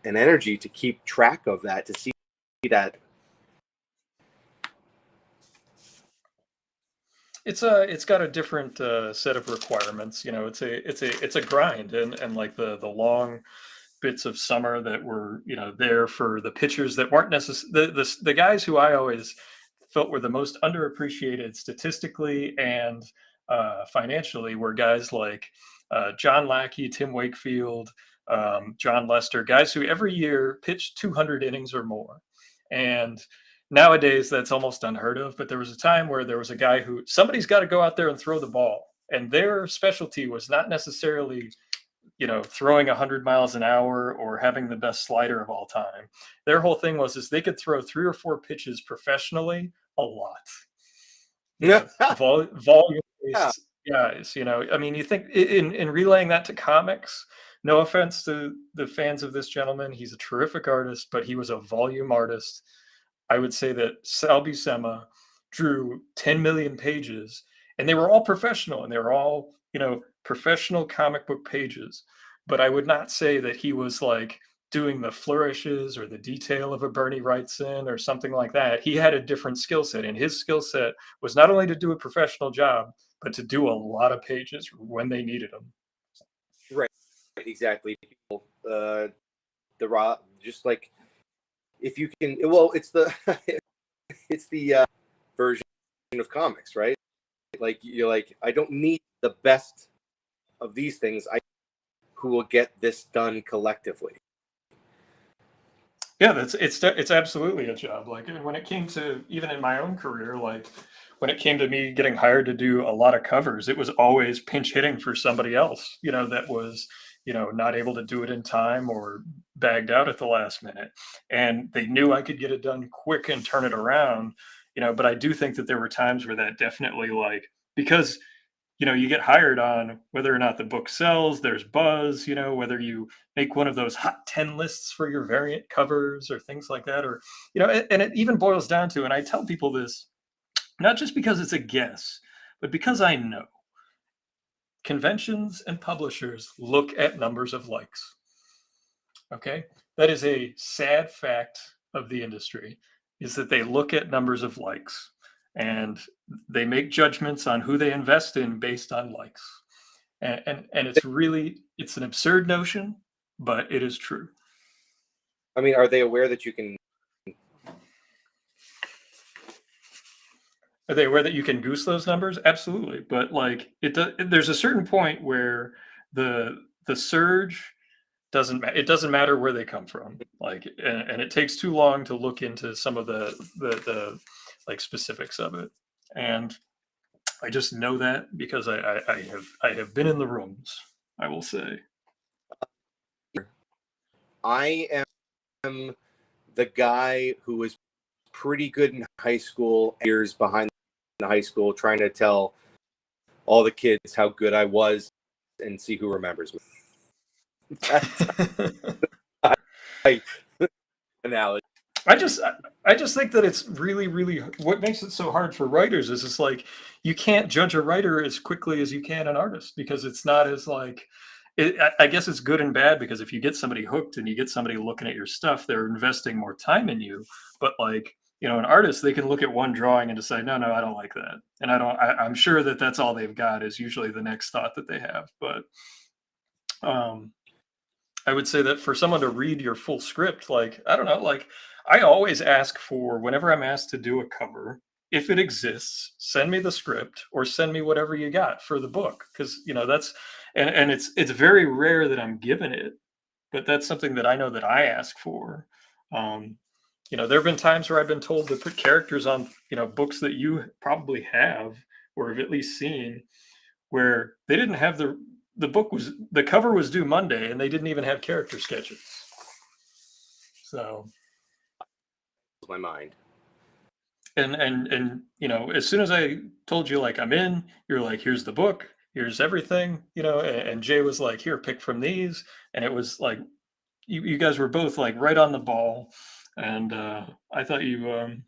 [SPEAKER 1] energy to keep track of that, to see that.
[SPEAKER 2] It's got a different set of requirements. It's a grind, and like the long bits of summer that were there for the pitchers that weren't necessarily the guys who I always felt were the most underappreciated statistically and financially were guys like John Lackey, Tim Wakefield, John Lester, guys who every year pitched 200 innings or more. And nowadays that's almost unheard of, but there was a time where there was a guy who somebody's got to go out there and throw the ball, and their specialty was not necessarily throwing 100 miles an hour or having the best slider of all time. Their whole thing was they could throw 3 or 4 pitches professionally a lot.
[SPEAKER 1] Yeah.
[SPEAKER 2] Volume
[SPEAKER 1] Yeah.
[SPEAKER 2] based guys, you know. I mean, you think in relaying that to comics, no offense to the fans of this gentleman, he's a terrific artist, but he was a volume artist. I would say that Sal Buscema drew 10 million pages, and they were all professional, and they were all, you know, professional comic book pages. But I would not say that he was like doing the flourishes or the detail of a Bernie Wrightson or something like that. He had a different skill set, and his skill set was not only to do a professional job, but to do a lot of pages when they needed them.
[SPEAKER 1] Right. Exactly. People, the raw, just like if you can. Well, it's the it's the version of comics, right? Like you're like, I don't need the best of these things. I who will get this done collectively.
[SPEAKER 2] Yeah, it's absolutely a job. Like when it came to even in my own career, like when it came to me getting hired to do a lot of covers, it was always pinch hitting for somebody else, you know, that was, you know, not able to do it in time or bagged out at the last minute. And they knew I could get it done quick and turn it around, you know, but I do think that there were times where that definitely like because you know, you get hired on whether or not the book sells, there's buzz, you know, whether you make one of those hot 10 lists for your variant covers or things like that, or, you know, and it even boils down to, and I tell people this, not just because it's a guess, but because I know conventions and publishers look at numbers of likes. Okay. That is a sad fact of the industry is that they look at numbers of likes and they make judgments on who they invest in based on likes. And it's really it's an absurd notion, but it is true.
[SPEAKER 1] I mean, are they aware that you can?
[SPEAKER 2] Are they aware that you can goose those numbers? Absolutely, but like there's a certain point where the surge it doesn't matter where they come from. Like and it takes too long to look into some of the like specifics of it. And I just know that because I have been in the rooms, I will say.
[SPEAKER 1] I am the guy who was pretty good in high school, years behind the high school, trying to tell all the kids how good I was and see who remembers me. I analogy.
[SPEAKER 2] I just think that it's really what makes it so hard for writers is it's like you can't judge a writer as quickly as you can an artist because it's not as like I guess it's good and bad because if you get somebody hooked and you get somebody looking at your stuff, they're investing more time in you. But like, you know, an artist, they can look at one drawing and decide, no, I don't like that. And I'm sure that that's all they've got is usually the next thought that they have. But I would say that for someone to read your full script, like, I don't know, like I always ask for whenever I'm asked to do a cover, if it exists, send me the script or send me whatever you got for the book. Cause you know, that's, and it's very rare that I'm given it, but that's something that I know that I ask for. You know, there have been times where I've been told to put characters on, you know, books that you probably have or have at least seen where they didn't have the cover was due Monday and they didn't even have character sketches. So
[SPEAKER 1] My mind.
[SPEAKER 2] and you know, as soon as I told you like I'm in, you're like, here's the book, here's everything, you know, and Jay was like, here, pick from these. And it was like you guys were both like right on the ball. And I thought you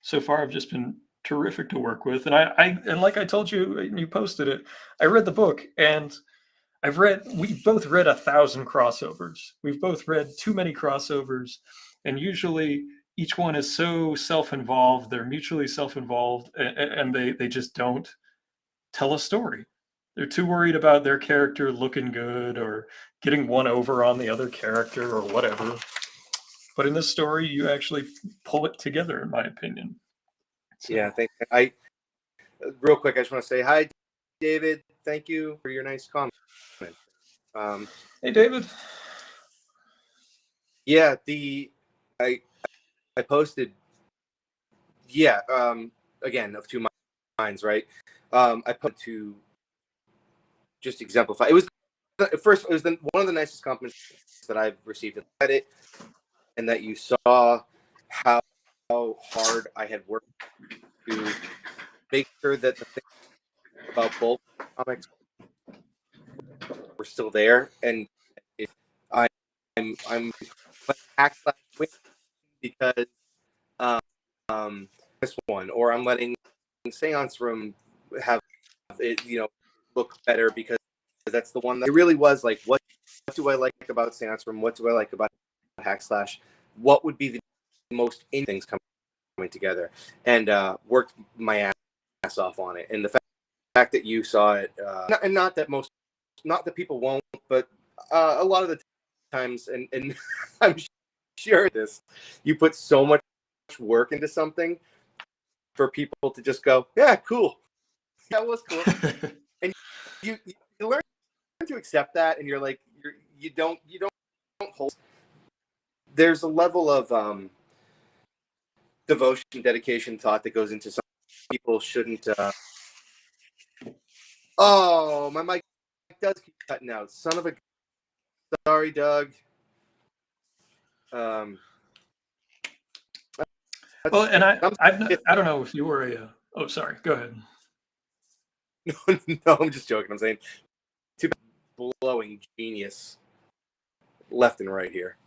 [SPEAKER 2] so far have just been terrific to work with. And and like I told you, and you posted it, I read the book and we've both read 1,000 crossovers. We've both read too many crossovers. And usually each one is so self-involved, they're mutually self-involved, and they just don't tell a story. They're too worried about their character looking good or getting one over on the other character or whatever. But in this story, you actually pull it together, in my opinion. So.
[SPEAKER 1] Yeah, real quick, I just want to say hi, David. Thank you for your nice comment.
[SPEAKER 2] Hey, David.
[SPEAKER 1] Yeah, I posted. Yeah, again, of two minds, right? I put to just exemplify. It was one of the nicest compliments that I've received at it, and that you saw how hard I had worked to make sure that the thing about both comics were still there, and I, I'm letting win because this one, or I'm letting Seance Room have it, look better because that's the one that it really was like, what do I like about Seance Room? What do I like about Hackslash? What would be the most in things coming together? And worked my ass off on it. And the fact that you saw it, not that people won't, but a lot of the times, and I'm sure you put so much work into something for people to just go, yeah, cool. That was cool. And you learn to accept that, and you're like, you don't hold. There's a level of devotion, dedication, thought that goes into some people shouldn't. Oh, my mic does keep cutting out. Son of a. Sorry, Doug.
[SPEAKER 2] Well, and I don't know if you were a. Oh, sorry. Go ahead.
[SPEAKER 1] No, I'm just joking. I'm saying, too blowing genius, left and right here.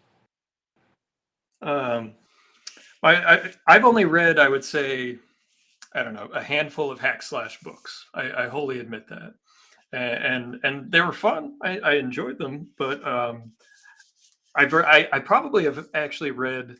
[SPEAKER 2] I've only read, I would say, I don't know, a handful of Hackslash books. I wholly admit that, and they were fun. I enjoyed them, but I probably have actually read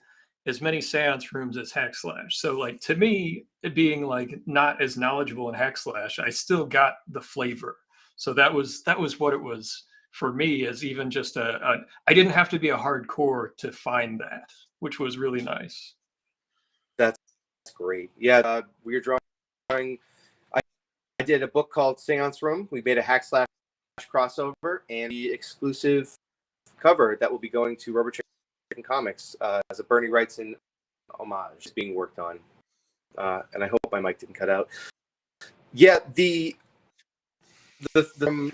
[SPEAKER 2] as many Seance Rooms as Hackslash. So, like, to me, it being like not as knowledgeable in Hackslash, I still got the flavor. So that was what it was for me, as even just I didn't have to be a hardcore to find that, which was really nice.
[SPEAKER 1] That's great. Yeah, we were drawing. I did a book called Seance Room. We made a Hackslash crossover and the exclusive cover that will be going to rubberchickencomics as a Bernie Wrightson homage being worked on. And I hope my mic didn't cut out. Yeah, from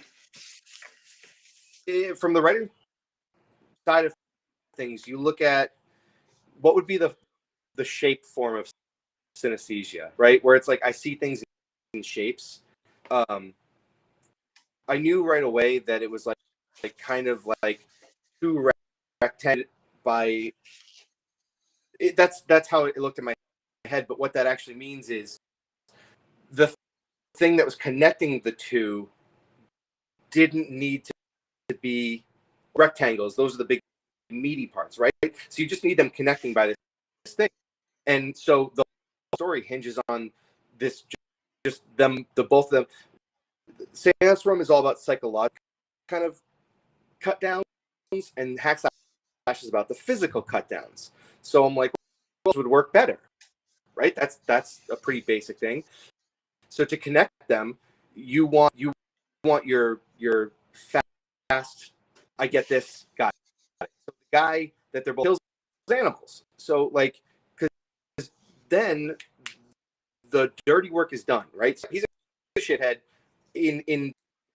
[SPEAKER 1] the writing side of things, you look at what would be the shape form of synesthesia, right? Where it's like I see things in shapes. I knew right away that it was like kind of like two rectangles by. That's how it looked in my head. But what that actually means is the thing that was connecting the two didn't need to be rectangles. Those are the big meaty parts, right? So you just need them connecting by this thing. And so the story hinges on this, just them, the both of them. Seance Room is all about psychological kind of cut downs, and Hackslash is about the physical cut downs. So I'm like, well, would work better, right? That's a pretty basic thing. So to connect them, you want your fast. I get this guy. So the guy that they're both kills animals. So like, because then the dirty work is done, right? So he's a shithead. In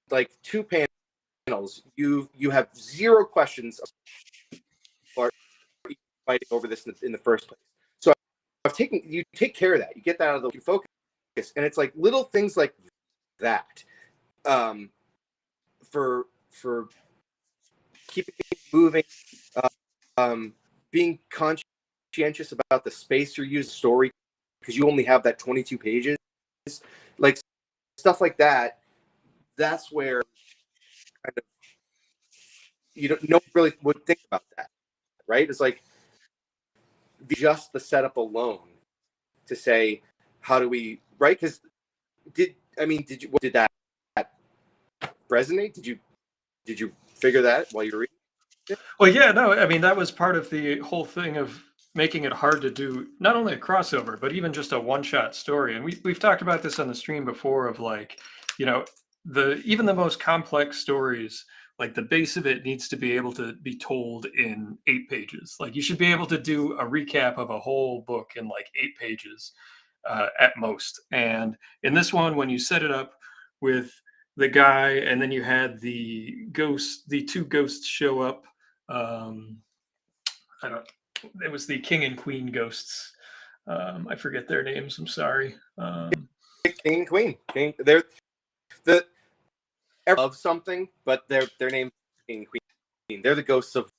[SPEAKER 1] like 2 panels, you have zero questions for fighting over this in the first place. So you take care of that. You get that out of the focus, and it's like little things like that for keeping things moving, being conscientious about the space you're using, story, because you only have that 22 pages, like stuff like that. That's where kind of no one really would think about that, right? It's like just the setup alone to say, how do we, right? Because did that resonate? Did you figure that while you were reading it?
[SPEAKER 2] Well, yeah, no, I mean, that was part of the whole thing of making it hard to do not only a crossover, but even just a one-shot story. And we've talked about this on the stream before of like, even the most complex stories, like the base of it needs to be able to be told in 8 pages. Like you should be able to do a recap of a whole book in like 8 pages at most. And in this one, when you set it up with the guy, and then you had the 2 ghosts show up. It was the king and queen ghosts. I forget their names. I'm sorry.
[SPEAKER 1] king and queen. They're of something, but their name king and queen. They're the ghosts of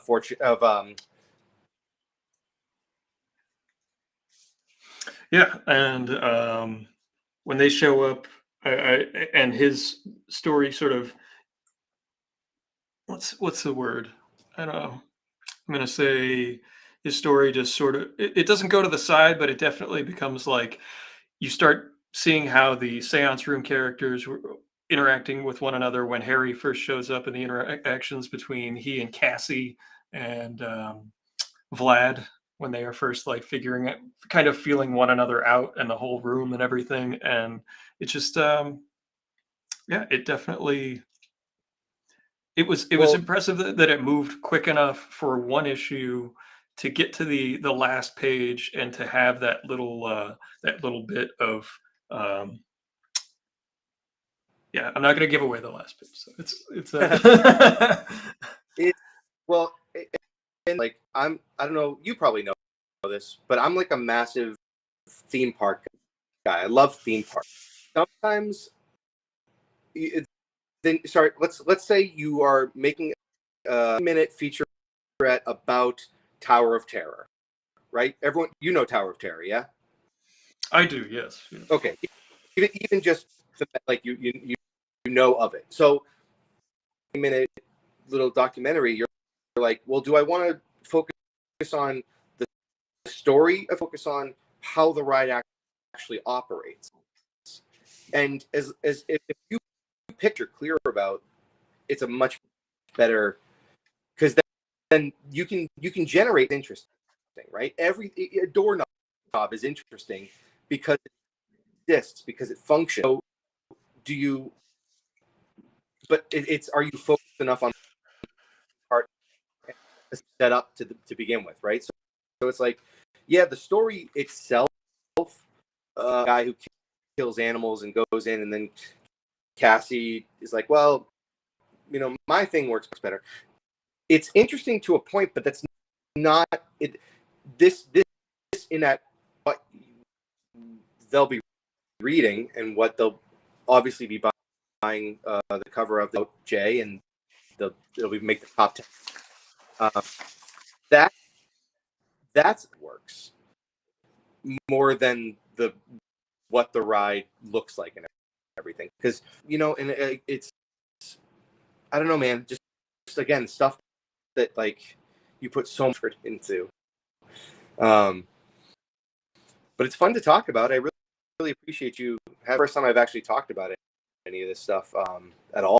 [SPEAKER 1] fortune of
[SPEAKER 2] Yeah, and when they show up, and his story sort of what's the word? I don't know. I'm gonna say his story just sort of it doesn't go to the side, but it definitely becomes like you start seeing how the Seance Room characters were interacting with one another when Harry first shows up, and the interactions between he and Cassie and Vlad when they are first like figuring it, kind of feeling one another out, and the whole room and everything. And it's just, yeah, it definitely it was
[SPEAKER 1] well,
[SPEAKER 2] impressive that it moved quick enough for one issue to get to the last page and to have that little bit of um, yeah. I'm not going to give away the last page, so it's
[SPEAKER 1] it well and like I don't know, you probably know this, but I'm like a massive theme park guy. I love theme parks. Sometimes then sorry, let's say you are making a minute featurette about Tower of Terror, right? Everyone, you know Tower of Terror, yeah?
[SPEAKER 2] I do, yes.
[SPEAKER 1] Okay, even just like you know of it. So, minute little documentary, you're like, well, do I want to focus on the story or focus on how the ride actually operates? And as if you picture clear about, it's a much better, because then you can generate interesting, right? A doorknob is interesting because it exists, because it functions. So do you? But it's are you focused enough on part set up to begin with, right? So it's like, yeah, the story itself, guy who kills animals and goes in, and then Cassie is like, well, my thing works better. It's interesting to a point, but that's not it. This in that what they'll be reading and what they'll obviously be buying the cover of the J, and it'll be make the top 10. That works more than what the ride looks like and everything, because and it's I don't know, man, just again stuff that like you put so much effort into. But it's fun to talk about. I really appreciate you. First time I've actually talked about any of this stuff at all.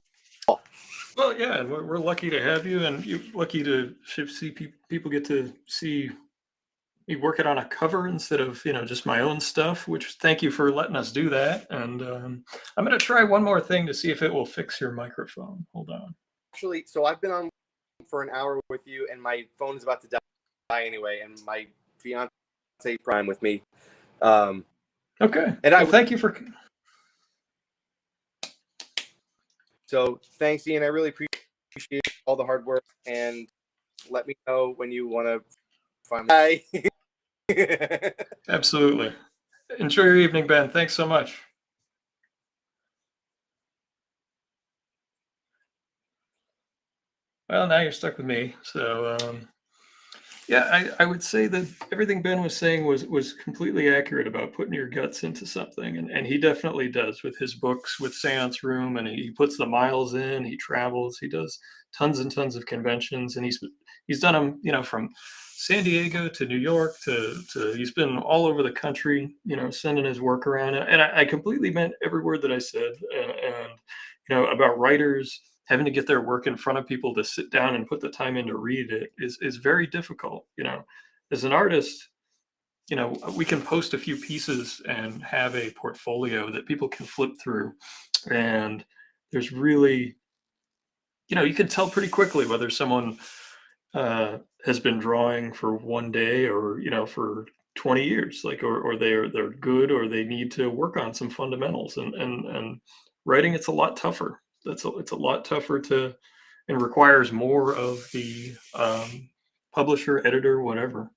[SPEAKER 2] Well, yeah, and we're lucky to have you, and you're lucky to see people get to see me working on a cover instead of just my own stuff. Which thank you for letting us do that. And I'm gonna try one more thing to see if it will fix your microphone. Hold on.
[SPEAKER 1] Actually, so I've been on for an hour with you, and my phone is about to die anyway, and my fiance prime with me.
[SPEAKER 2] Okay.
[SPEAKER 1] And
[SPEAKER 2] well, thank you for.
[SPEAKER 1] So thanks, Ian. I really appreciate all the hard work, and let me know when you want to find me.
[SPEAKER 2] Absolutely. Enjoy your evening, Ben. Thanks so much. Well, now you're stuck with me. So, yeah, I would say that everything Ben was saying was completely accurate about putting your guts into something. And he definitely does with his books, with Seance Room, and he puts the miles in, he travels, he does tons and tons of conventions, and he's done them, from San Diego to New York to he's been all over the country, sending his work around. And I completely meant every word that I said. And about writers having to get their work in front of people to sit down and put the time in to read it is very difficult. As an artist, we can post a few pieces and have a portfolio that people can flip through. And there's really, you can tell pretty quickly whether someone has been drawing for one day or, for 20 years, like, or they're good, or they need to work on some fundamentals. And writing, it's a lot tougher. It's a lot tougher and requires more of the publisher, editor, whatever.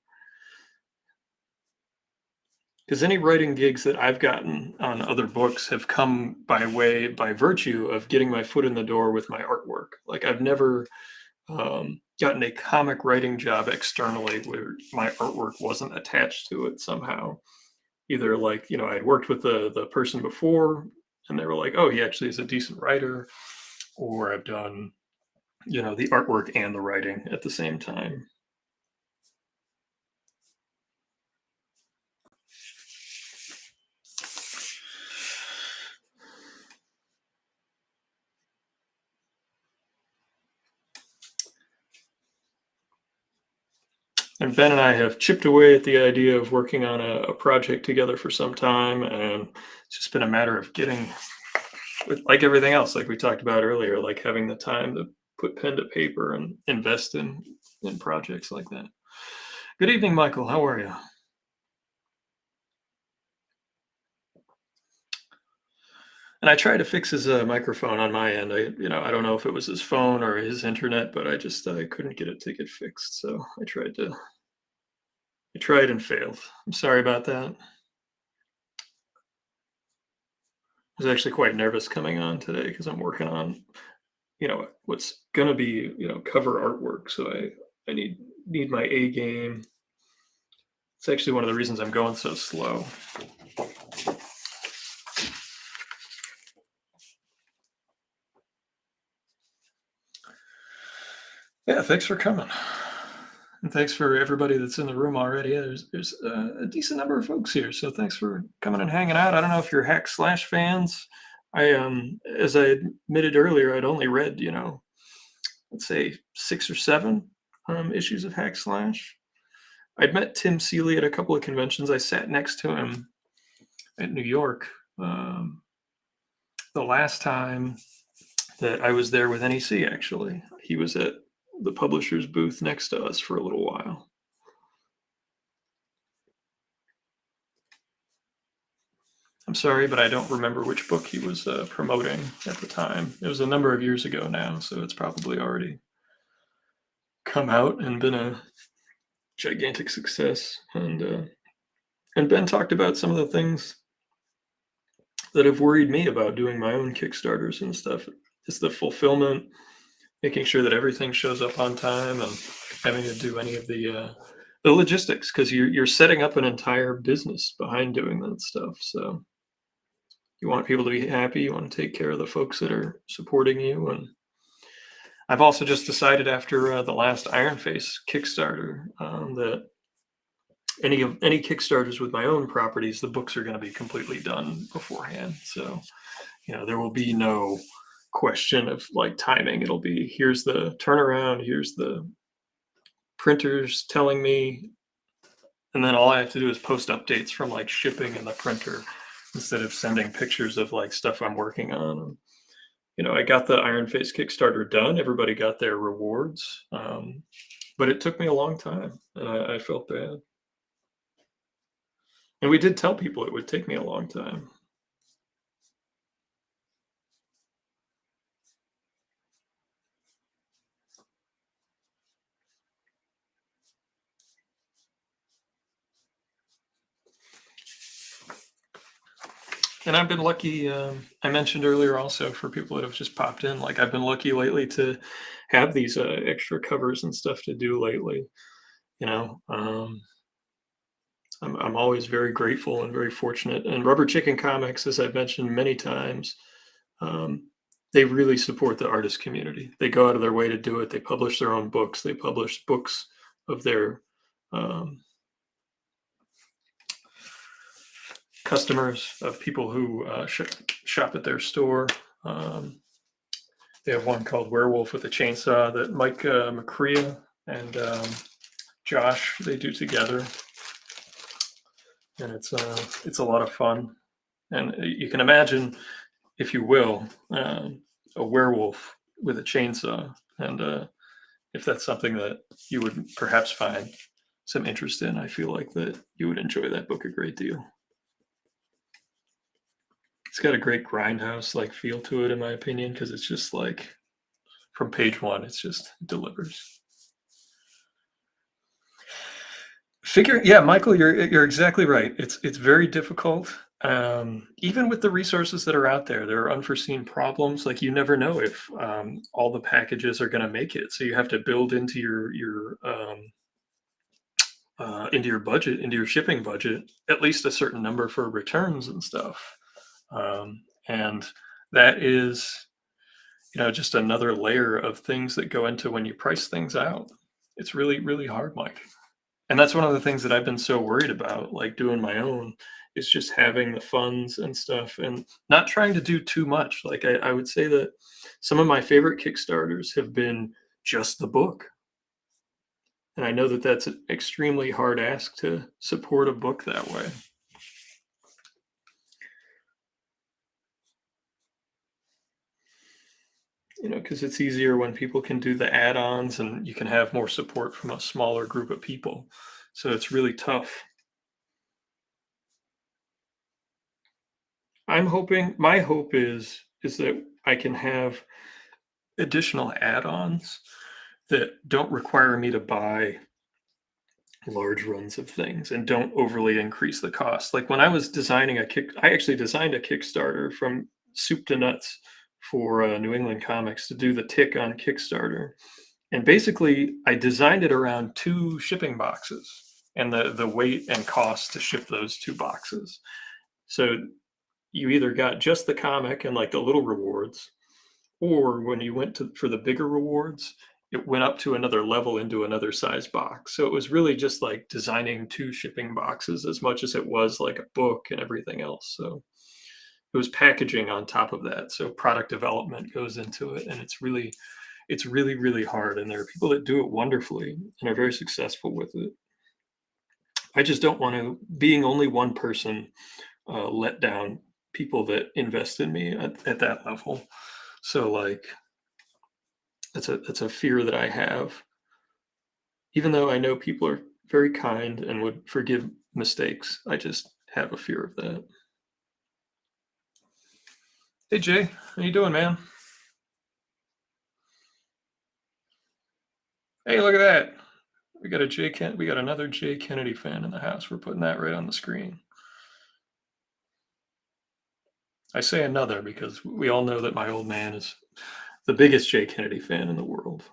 [SPEAKER 2] because any writing gigs that I've gotten on other books have come by virtue of getting my foot in the door with my artwork. Like I've never gotten a comic writing job externally where my artwork wasn't attached to it somehow. Either like, I'd worked with the person before and they were like, oh, he actually is a decent writer, or I've done, the artwork and the writing at the same time. And Ben and I have chipped away at the idea of working on a project together for some time, and it's just been a matter of getting, like everything else, like we talked about earlier, like having the time to put pen to paper and invest in projects like that. Good evening, Michael. How are you? And I tried to fix his microphone on my end. I don't know if it was his phone or his internet, but I couldn't get it to get fixed. So I tried and failed. I'm sorry about that. I was actually quite nervous coming on today because I'm working on, what's gonna be, cover artwork. So I need my A game. It's actually one of the reasons I'm going so slow. Yeah, thanks for coming. And thanks for everybody that's in the room already. There's a decent number of folks here, so thanks for coming and hanging out. I don't know if you're Hack/Slash fans. As I admitted earlier, I'd only read, let's say 6 or 7 issues of Hack/Slash. I'd met Tim Seeley at a couple of conventions. I sat next to him at New York the last time that I was there with NEC, actually. He was at the publisher's booth next to us for a little while. I'm sorry, but I don't remember which book he was promoting at the time. It was a number of years ago now, so it's probably already come out and been a gigantic success. And Ben talked about some of the things that have worried me about doing my own Kickstarters and stuff. It's the fulfillment, making sure that everything shows up on time, and having to do any of the logistics, because you're setting up an entire business behind doing that stuff. So you want people to be happy. You want to take care of the folks that are supporting you. And I've also just decided after the last Iron Face Kickstarter that any Kickstarters with my own properties, the books are going to be completely done beforehand. So, there will be no question of like timing. It'll be, here's the turnaround, here's the printers telling me, and then all I have to do is post updates from like shipping and the printer instead of sending pictures of like stuff I'm working on. I got the Iron Face Kickstarter done. Everybody got their rewards, but it took me a long time, and I felt bad. And we did tell people it would take me a long time. And I've been lucky. I mentioned earlier also, for people that have just popped in, like I've been lucky lately to have these extra covers and stuff to do lately. I'm always very grateful and very fortunate. And rubberchickencomics, as I've mentioned many times, they really support the artist community. They go out of their way to do it. They publish their own books. They publish books of their customers, of people who shop at their store. They have one called Werewolf with a Chainsaw that Mike McCrea and Josh, they do together. And it's a lot of fun. And you can imagine, if you will, a werewolf with a chainsaw. And if that's something that you would perhaps find some interest in, I feel like that you would enjoy that book a great deal. It's got a great grindhouse like feel to it, in my opinion, because it's just like from page one, it delivers. Yeah, Michael, you're exactly right. It's very difficult. Even with the resources that are out there, there are unforeseen problems. Like you never know if all the packages are going to make it. So you have to build into your budget, into your shipping budget, at least a certain number for returns and stuff. And that is, just another layer of things that go into when you price things out. It's really, really hard, Mike. And that's one of the things that I've been so worried about, like doing my own, is just having the funds and stuff and not trying to do too much. Like I would say that some of my favorite Kickstarters have been just the book. And I know that that's an extremely hard ask to support a book that way. Because it's easier when people can do the add-ons and you can have more support from a smaller group of people. So it's really tough. My hope is that I can have additional add-ons that don't require me to buy large runs of things and don't overly increase the cost. Like when I was designing I actually designed a Kickstarter from soup to nuts for New England Comics to do the Tick on Kickstarter. And basically I designed it around 2 shipping boxes and the weight and cost to ship those 2 boxes. So you either got just the comic and like the little rewards, or when you went for the bigger rewards, it went up to another level into another size box. So it was really just like designing 2 shipping boxes as much as it was like a book and everything else. So it was packaging on top of that. So product development goes into it, and it's really, really hard. And there are people that do it wonderfully and are very successful with it. I just don't want to, being only one person, let down people that invest in me at that level. So like that's a fear that I have. Even though I know people are very kind and would forgive mistakes, I just have a fear of that. Hey Jay, how you doing, man? Hey, look at that. We got another Jay Kennedy fan in the house. We're putting that right on the screen. I say another because we all know that my old man is the biggest Jay Kennedy fan in the world.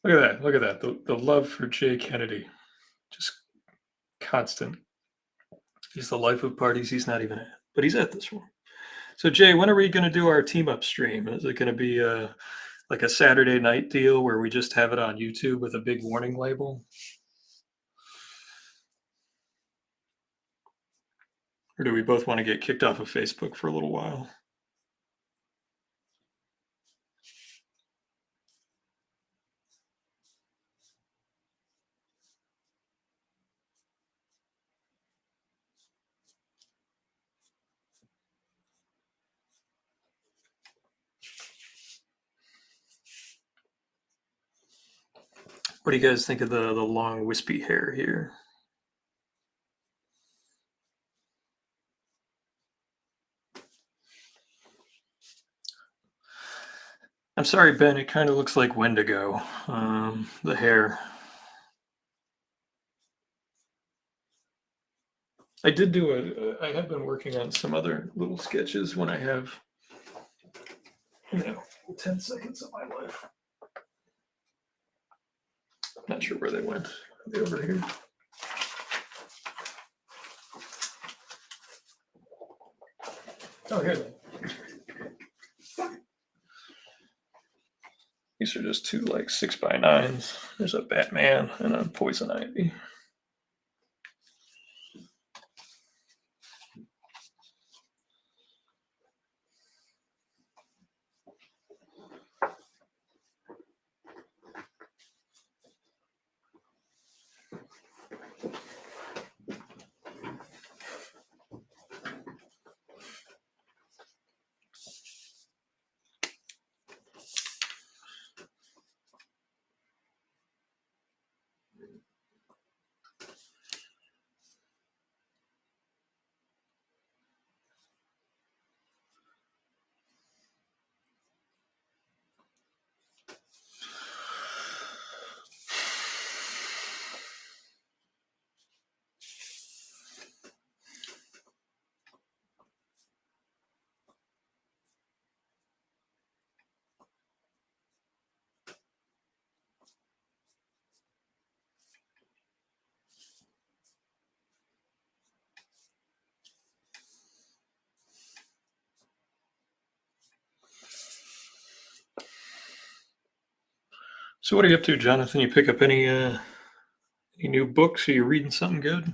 [SPEAKER 2] Look at that. The love for Jay Kennedy, just constant. He's the life of parties he's not even at, but he's at this one. So Jay, when are we going to do our team up stream? Is it going to be like a Saturday night deal where we just have it on YouTube with a big warning label? Or do we both want to get kicked off of Facebook for a little while? What do you guys think of the long wispy hair here? I'm sorry, Ben, it kind of looks like Wendigo, the hair. I have been working on some other little sketches when I have, 10 seconds of my life. Not sure where they went. Are they over here? Oh, here they are. These are just 2 like 6x9s. There's a Batman and a Poison Ivy. So what are you up to, Jonathan? You pick up any new books? Are you reading something good?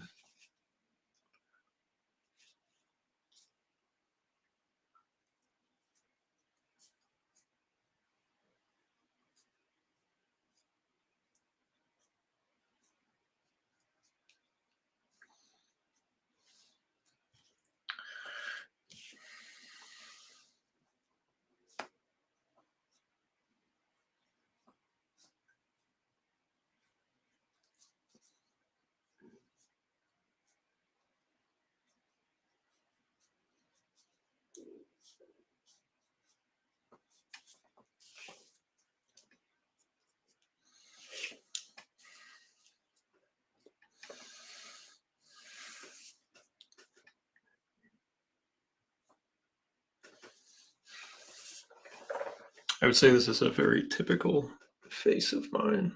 [SPEAKER 2] I would say this is a very typical face of mine,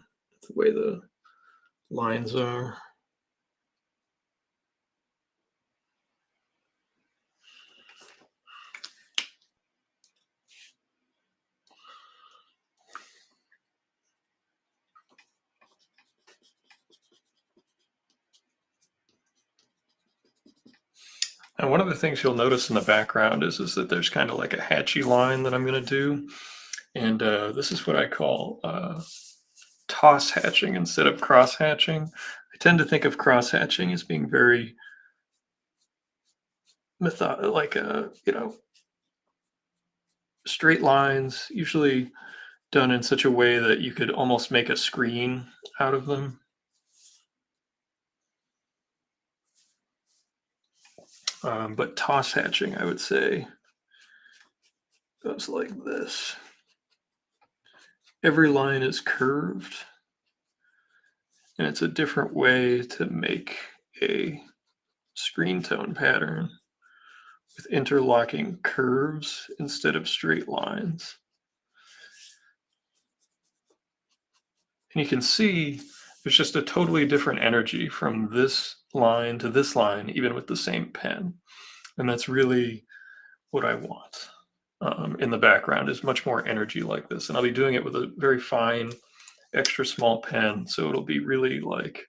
[SPEAKER 2] the way the lines are. And one of the things you'll notice in the background is that there's kind of like a hatchy line that I'm going to do. And this is what I call toss hatching instead of cross hatching. I tend to think of cross hatching as being very straight lines, usually done in such a way that you could almost make a screen out of them. But toss hatching, I would say, goes like this. Every line is curved, and it's a different way to make a screen tone pattern with interlocking curves instead of straight lines. And you can see there's just a totally different energy from this line to this line, even with the same pen. And that's really what I want in the background, is much more energy like this. And I'll be doing it with a very fine, extra small pen. So it'll be really like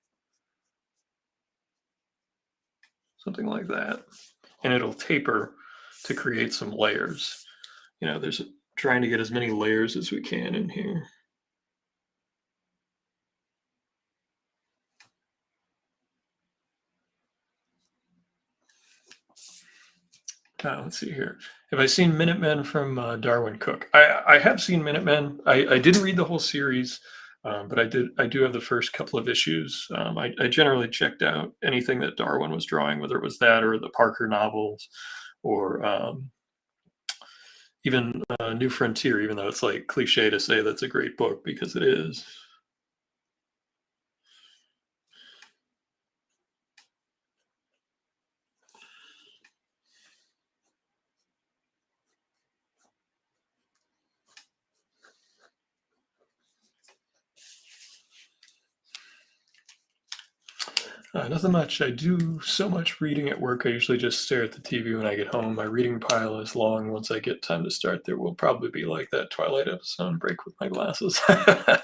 [SPEAKER 2] something like that. And it'll taper to create some layers. You know, there's trying to get as many layers as we can in here. Let's see here. Have I seen Minutemen from Darwin Cook? I have seen Minutemen. I didn't read the whole series, but I do have the first couple of issues. I generally checked out anything that Darwin was drawing, whether it was that or the Parker novels, or even New Frontier, even though it's like cliche to say that's a great book, because it is. Nothing much. I do so much reading at work. I usually just stare at the TV when I get home. My reading pile is long. Once I get time to start, there will probably be like that Twilight episode, break with my glasses. I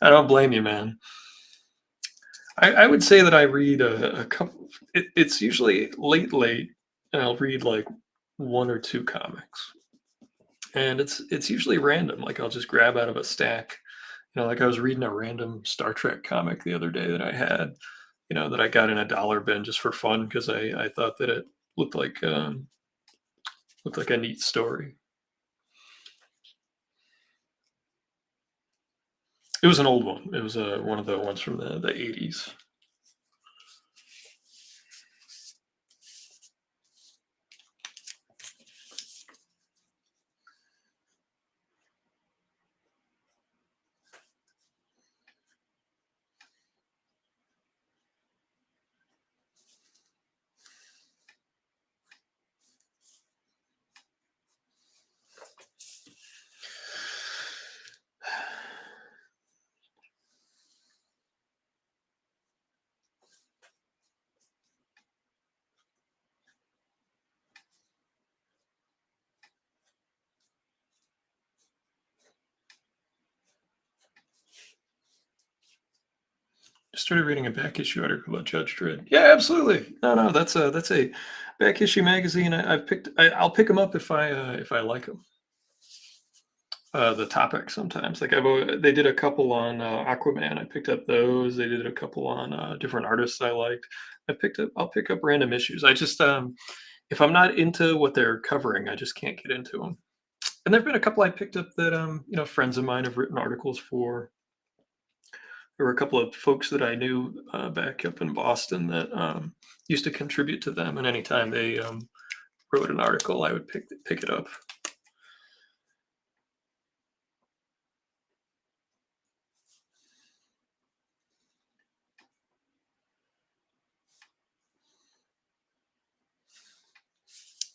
[SPEAKER 2] don't blame you, man. I would say that I read a couple. It's usually late, and I'll read like one or two comics, and it's usually random. Like I'll just grab out of a stack. You know, like I was reading a random Star Trek comic the other day that I had, you know, that I got in a dollar bin just for fun because I thought that it looked like a neat story. It was an old one. It was one of the ones from the 80s. started reading a back issue article about Judge Dredd. Yeah, absolutely. No, that's a back issue magazine. I'll pick them up if I like them. The topic sometimes, like they did a couple on Aquaman. I picked up those. They did a couple on different artists I liked. I'll pick up random issues. I just if I'm not into what they're covering, I just can't get into them. And there've been a couple I picked up that friends of mine have written articles for. There were a couple of folks that I knew back up in Boston that used to contribute to them, and anytime they wrote an article, I would pick it up.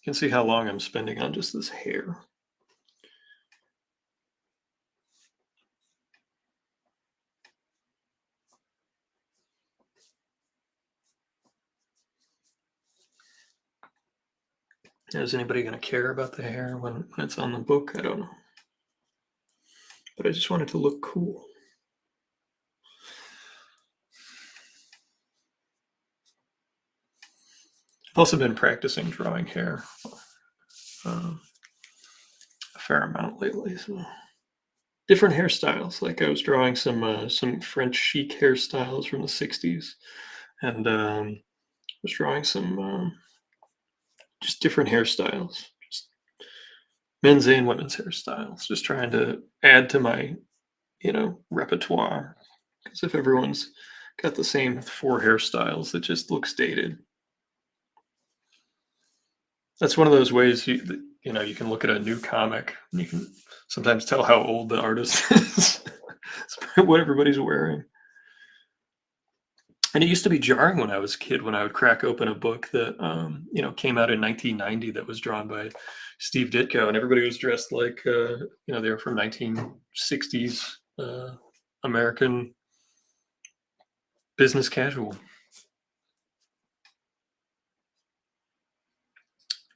[SPEAKER 2] You can see how long I'm spending on just this hair. Is anybody going to care about the hair when it's on the book? I don't know. But I just want it to look cool. I've also been practicing drawing hair a fair amount lately. So different hairstyles. Like I was drawing some French chic hairstyles from the 60s. And was drawing some just different hairstyles. Just men's and women's hairstyles. Just trying to add to my, repertoire. Because if everyone's got the same 4 hairstyles, it just looks dated. That's one of those ways you can look at a new comic and you can sometimes tell how old the artist is. What everybody's wearing. And it used to be jarring when I was a kid when I would crack open a book that came out in 1990 that was drawn by Steve Ditko, and everybody was dressed like they were from 1960s American business casual.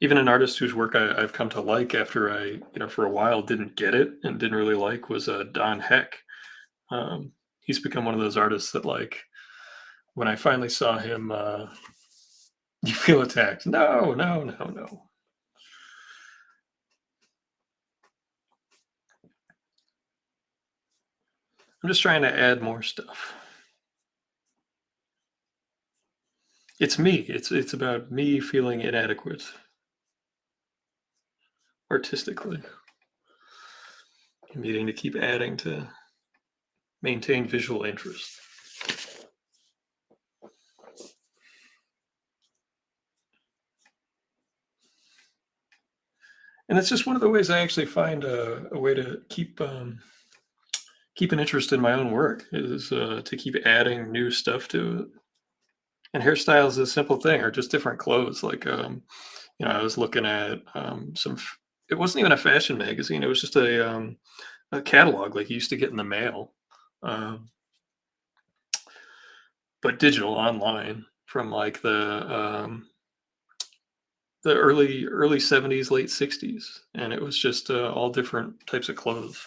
[SPEAKER 2] Even an artist whose work I've come to like after I, for a while didn't get it and didn't really like was Don Heck. He's become one of those artists that, like, when I finally saw him, you feel attacked. No. I'm just trying to add more stuff. It's me. It's about me feeling inadequate artistically. I'm needing to keep adding to maintain visual interest. And it's just one of the ways I actually find a way to keep an interest in my own work is to keep adding new stuff to it. And hairstyle is a simple thing, or just different clothes. Like, I was looking at it wasn't even a fashion magazine. It was just a catalog like you used to get in the mail, but digital online from like the early 70s, late 60s. And it was just all different types of clothes.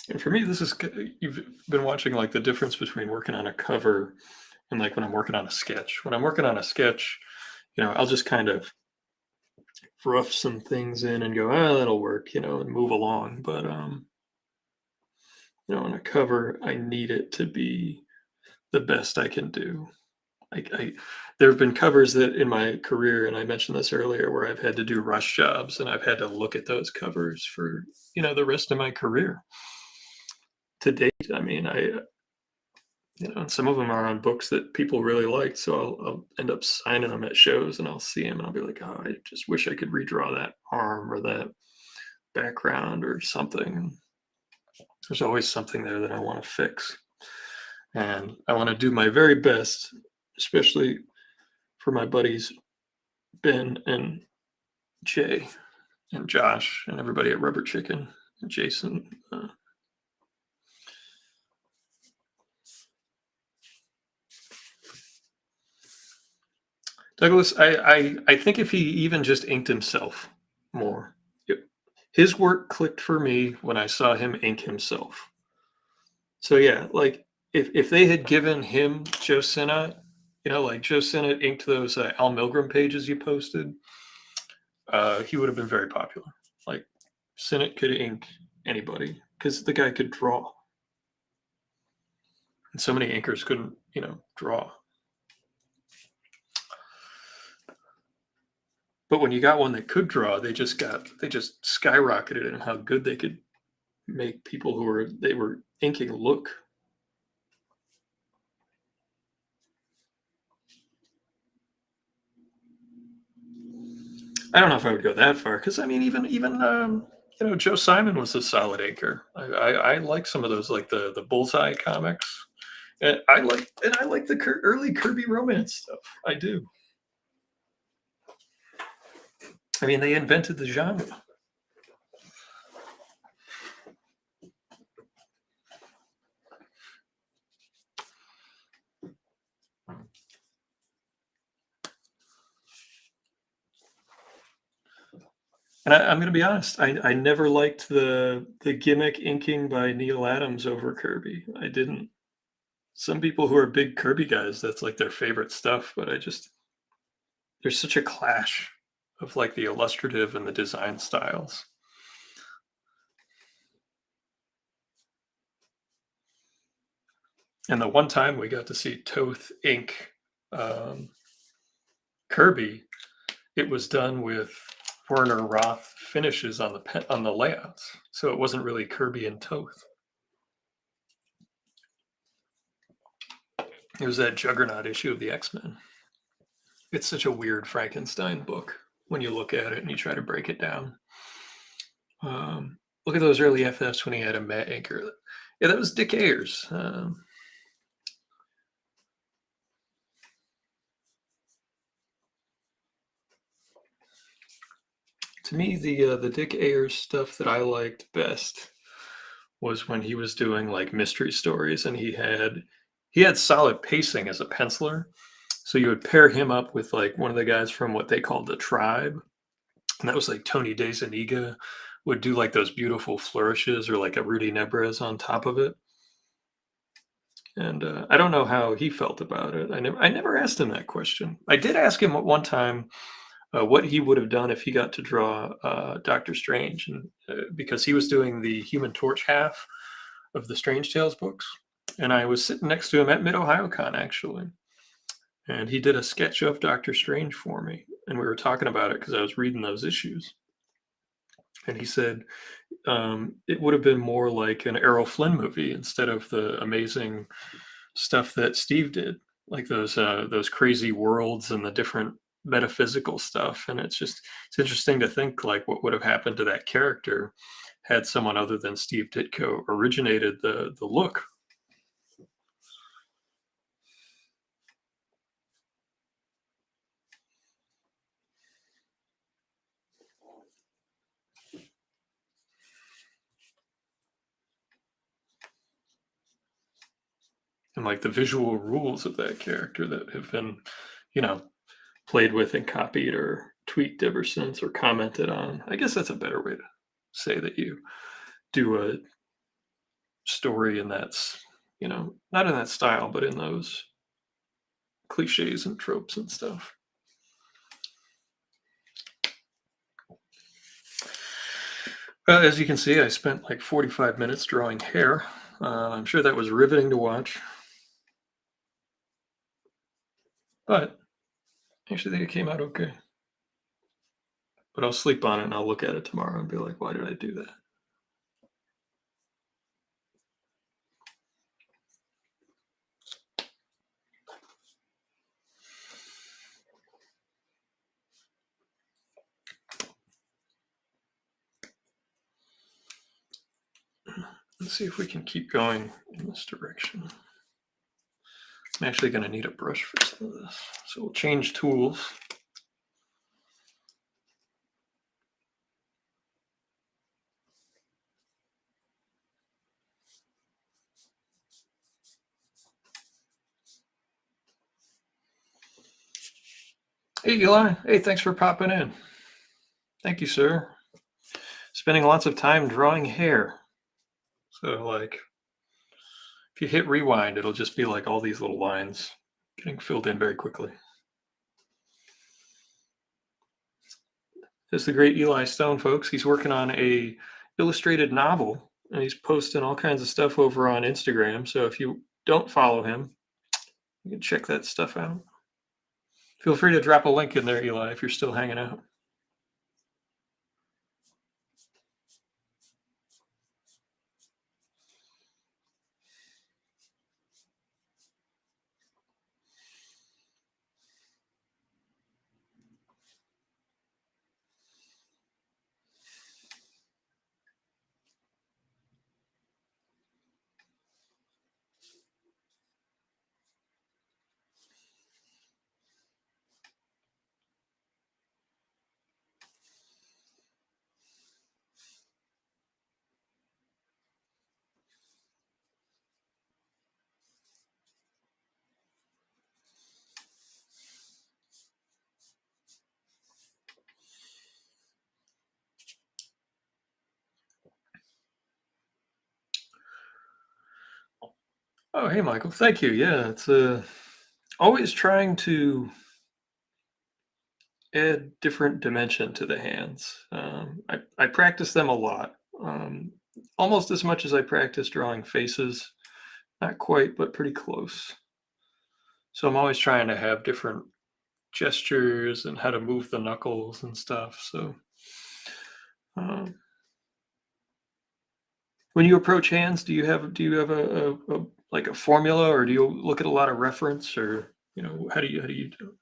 [SPEAKER 2] And for me, you've been watching like the difference between working on a cover and like when I'm working on a sketch. When I'm working on a sketch, I'll just kind of rough some things in and go, that'll work, and move along. But, on a cover, I need it to be the best I can do. There have been covers that in my career, and I mentioned this earlier, where I've had to do rush jobs and I've had to look at those covers for, the rest of my career. To date, I mean, and some of them are on books that people really liked, so I'll end up signing them at shows, and I'll see them, and I'll be like, oh, I just wish I could redraw that arm or that background or something. There's always something there that I want to fix, and I want to do my very best, especially for my buddies Ben and Jay and Josh and everybody at Rubber Chicken and Jason. Douglas, I think if he even just inked himself more, his work clicked for me when I saw him ink himself. So yeah, like if they had given him Joe Sinnott, like Joe Sinnott inked those Al Milgram pages you posted, he would have been very popular. Like Sinnott could ink anybody because the guy could draw, and so many inkers couldn't, draw. But when you got one that could draw, they just skyrocketed in how good they could make people who were inking look. I don't know if I would go that far because I mean, even Joe Simon was a solid inker. I like some of those, like the Bullseye comics, and I like the early Kirby romance stuff. I do. I mean, they invented the genre. And I'm going to be honest, I never liked the gimmick inking by Neil Adams over Kirby. I didn't. Some people who are big Kirby guys, that's like their favorite stuff, but there's such a clash of like the illustrative and the design styles. And the one time we got to see Toth ink Kirby, it was done with Werner Roth finishes on the layouts, so it wasn't really Kirby and Toth. It was that Juggernaut issue of the X-Men. It's such a weird Frankenstein book when you look at it and you try to break it down. Look at those early FFs when he had a matte inker. Yeah, that was Dick Ayers. To me, the Dick Ayers stuff that I liked best was when he was doing like mystery stories, and he had solid pacing as a penciler. So you would pair him up with like one of the guys from what they called the Tribe, and that was like Tony DeZuniga would do like those beautiful flourishes, or like a Rudy Nebres on top of it. And I don't know how he felt about it. I never asked him that question. I did ask him at one time what he would have done if he got to draw Doctor Strange, and because he was doing the Human Torch half of the Strange Tales books, and I was sitting next to him at Mid-OhioCon actually, and he did a sketch of Doctor Strange for me, and we were talking about it because I was reading those issues, and he said it would have been more like an Errol Flynn movie instead of the amazing stuff that Steve did, like those crazy worlds and the different metaphysical stuff. And it's interesting to think like what would have happened to that character had someone other than Steve Ditko originated the look. And like the visual rules of that character that have been, played with and copied or tweaked ever since, or commented on. I guess that's a better way to say that you do a story and that's, not in that style, but in those cliches and tropes and stuff. As you can see, I spent like 45 minutes drawing hair. I'm sure that was riveting to watch. But I actually think it came out okay. But I'll sleep on it and I'll look at it tomorrow and be like, why did I do that? Let's see if we can keep going in this direction. I'm actually going to need a brush for some of this. So we'll change tools. Hey, Eli. Hey, thanks for popping in. Thank you, sir. Spending lots of time drawing hair. So, like, if you hit rewind, it'll just be like all these little lines getting filled in very quickly. This is the great Eli Stone, folks. He's working on a illustrated novel, and he's posting all kinds of stuff over on Instagram. So if you don't follow him, you can check that stuff out. Feel free to drop a link in there, Eli, if you're still hanging out. Oh, hey, Michael. Thank you. Yeah, it's always trying to add different dimension to the hands. I practice them a lot, almost as much as I practice drawing faces. Not quite, but pretty close. So I'm always trying to have different gestures and how to move the knuckles and stuff. So when you approach hands, do you have a like a formula, or do you look at a lot of reference, or how do you do it?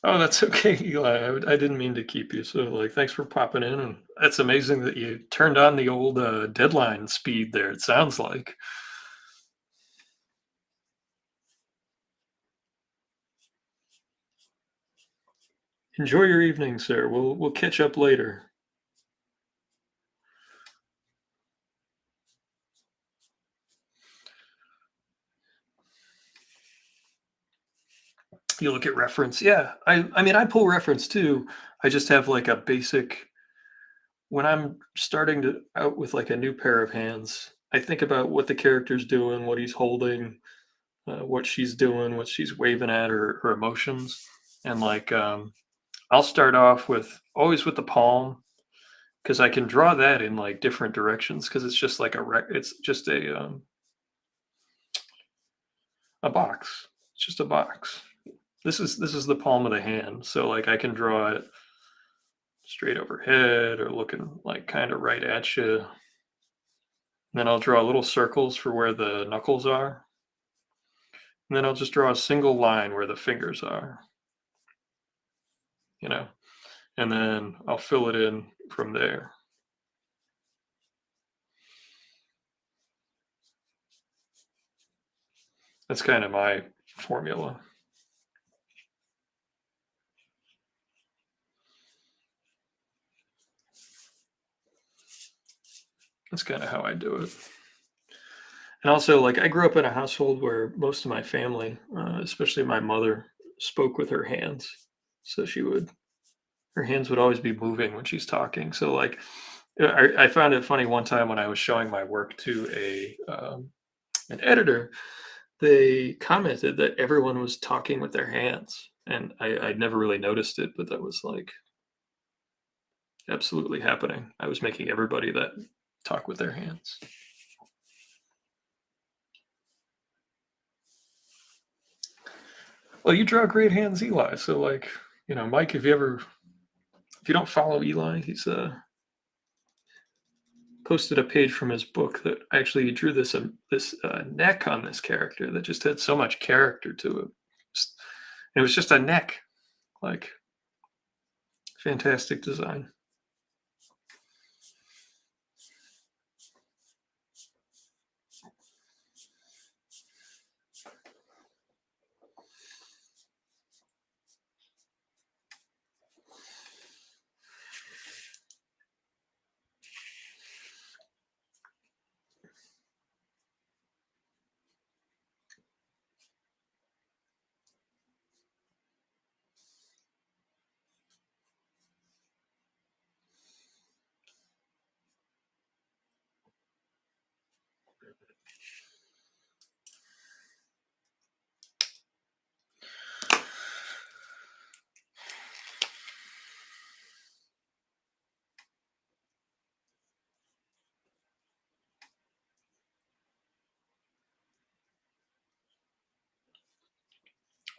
[SPEAKER 2] Oh, that's okay, Eli. I didn't mean to keep you. So, like, thanks for popping in. And that's amazing that you turned on the old deadline speed there, it sounds like. Enjoy your evening, sir. We'll catch up later. You look at reference. Yeah. I mean, I pull reference too. I just have like a basic, when I'm starting to out with like a new pair of hands, I think about what the character's doing, what he's holding, what she's doing, what she's waving at, her emotions. And like, I'll start off with always with the palm, because I can draw that in like different directions, because it's just like it's just a box. It's just a box. This is the palm of the hand. So like I can draw it straight overhead or looking like kind of right at you. And then I'll draw little circles for where the knuckles are. And then I'll just draw a single line where the fingers are. And then I'll fill it in from there. That's kind of my formula. That's kind of how I do it. And also, like, I grew up in a household where most of my family, especially my mother, spoke with her hands. So her hands would always be moving when she's talking. So, like, I found it funny one time when I was showing my work to an editor. They commented that everyone was talking with their hands, and I'd never really noticed it, but that was like absolutely happening. I was making everybody that talk with their hands. Well, you draw great hands, Eli. So, like, Mike, if you don't follow Eli, he's posted a page from his book that actually drew this neck on this character that just had so much character to it. It was just a neck, like, fantastic design.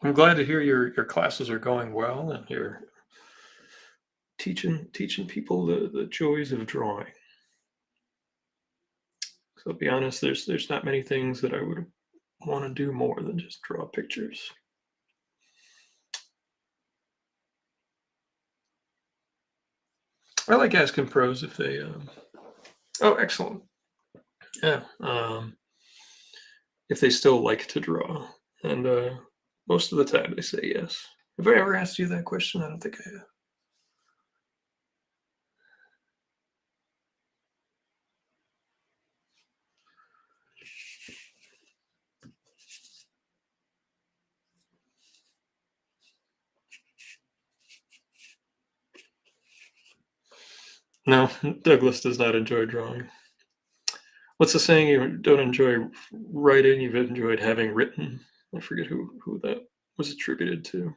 [SPEAKER 2] I'm glad to hear your classes are going well and you're teaching people the joys of drawing. So I'll be honest, there's not many things that I would want to do more than just draw pictures. I like asking pros if they oh, excellent. Yeah. If they still like to draw. And most of the time they say yes. Have I ever asked you that question? I don't think I have. No, Douglas does not enjoy drawing. What's the saying? You don't enjoy writing, you've enjoyed having written. I forget who that was attributed to.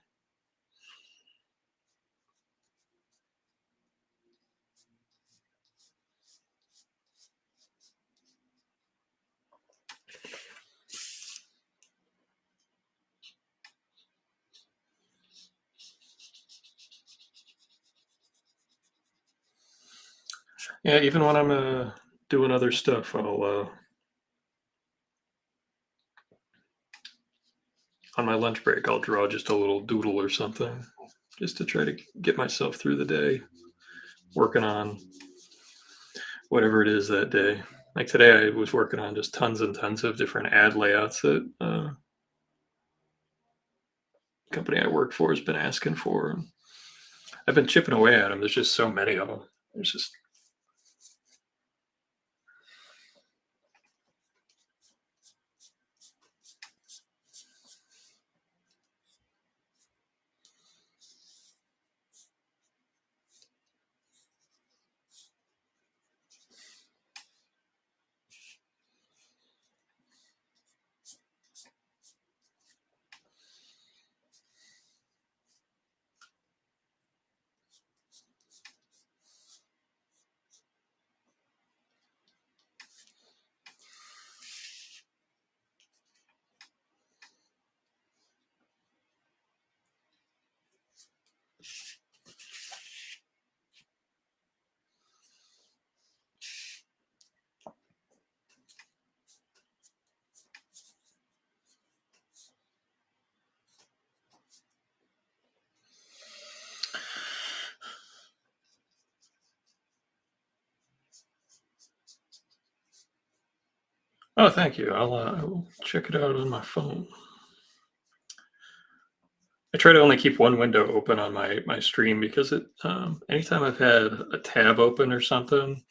[SPEAKER 2] Yeah, even when I'm doing other stuff, I'll on my lunch break, I'll draw just a little doodle or something, just to try to get myself through the day, working on whatever it is that day. Like today, I was working on just tons and tons of different ad layouts that company I work for has been asking for. I've been chipping away at them. There's just so many of them. There's just oh, thank you. I'll check it out on my phone. I try to only keep one window open on my stream because it anytime I've had a tab open or something,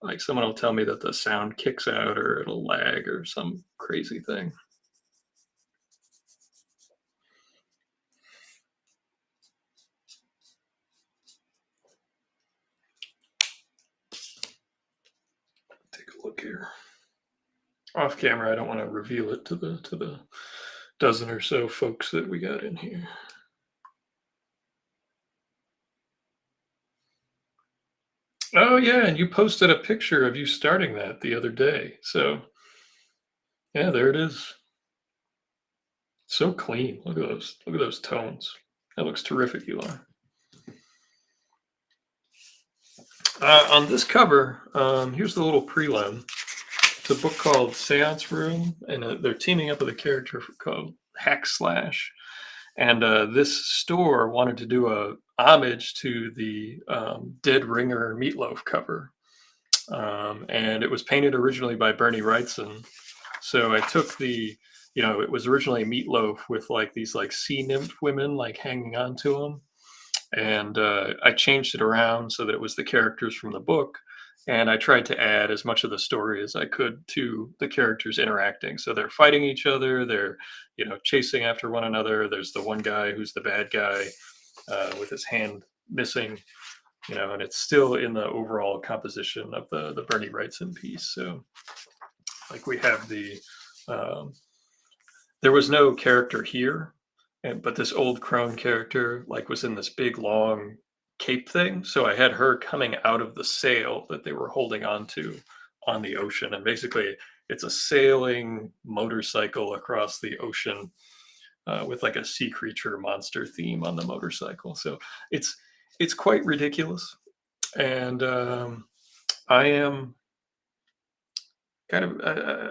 [SPEAKER 2] like someone will tell me that the sound kicks out or it'll lag or some crazy thing. Take a look here. Off camera, I don't want to reveal it to the dozen or so folks that we got in here. Oh yeah, and you posted a picture of you starting that the other day. So yeah, there it is. So clean. Look at those. Look at those tones. That looks terrific, Eli. On this cover, here's the little prelim. It's a book called Seance Room, and they're teaming up with a character called Hack Slash. And this store wanted to do a homage to the Dead Ringer Meatloaf cover. And it was painted originally by Bernie Wrightson. So I took it was originally Meatloaf with like these like sea nymph women like hanging onto him. And I changed it around so that it was the characters from the book. And I tried to add as much of the story as I could to the characters interacting. So they're fighting each other. They're, chasing after one another. There's the one guy who's the bad guy with his hand missing, and it's still in the overall composition of the Bernie Wrightson piece. So like we have there was no character here, but this old crone character like was in this big long cape thing. So I had her coming out of the sail that they were holding onto on the ocean. And basically it's a sailing motorcycle across the ocean with like a sea creature monster theme on the motorcycle. So it's quite ridiculous, and I am kind of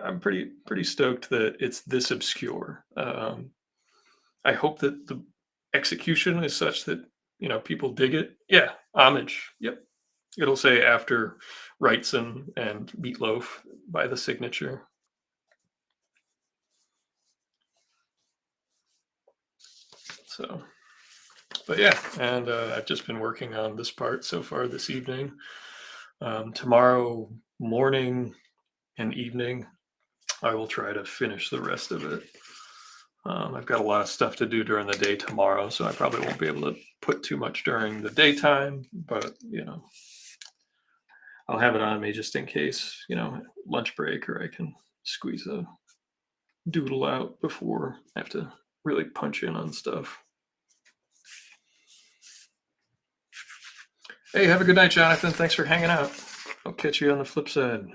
[SPEAKER 2] I'm pretty stoked that it's this obscure. I hope that the execution is such that people dig it. Yeah, homage. Yep, it'll say after Wrightson and Meatloaf by the signature. So, but yeah, and I've just been working on this part so far this evening. Tomorrow morning and evening, I will try to finish the rest of it. I've got a lot of stuff to do during the day tomorrow, so I probably won't be able to put too much during the daytime, but I'll have it on me just in case, lunch break, or I can squeeze a doodle out before I have to really punch in on stuff. Hey, have a good night, Jonathan. Thanks for hanging out. I'll catch you on the flip side.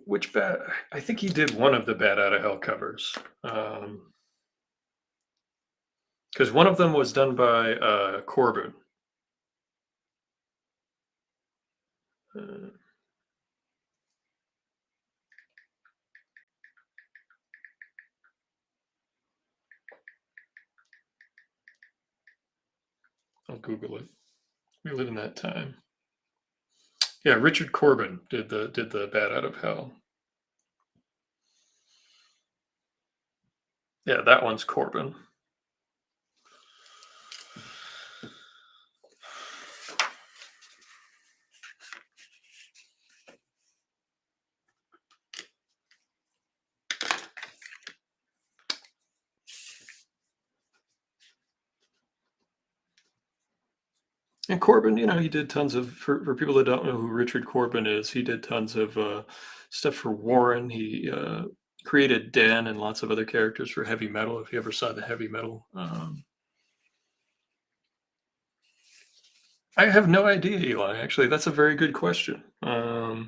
[SPEAKER 2] Which Bat? I think he did one of the Bat Out of Hell covers. Because one of them was done by Corbin. I'll Google it. We live in that time. Yeah, Richard Corbin did the Bat Out of Hell. Yeah, that one's Corbin. And Corbin, he did tons of, for people that don't know who Richard Corbin is, he did tons of stuff for Warren. He created Den and lots of other characters for Heavy Metal, if you ever saw the Heavy Metal. I have no idea, Eli. Actually, that's a very good question. I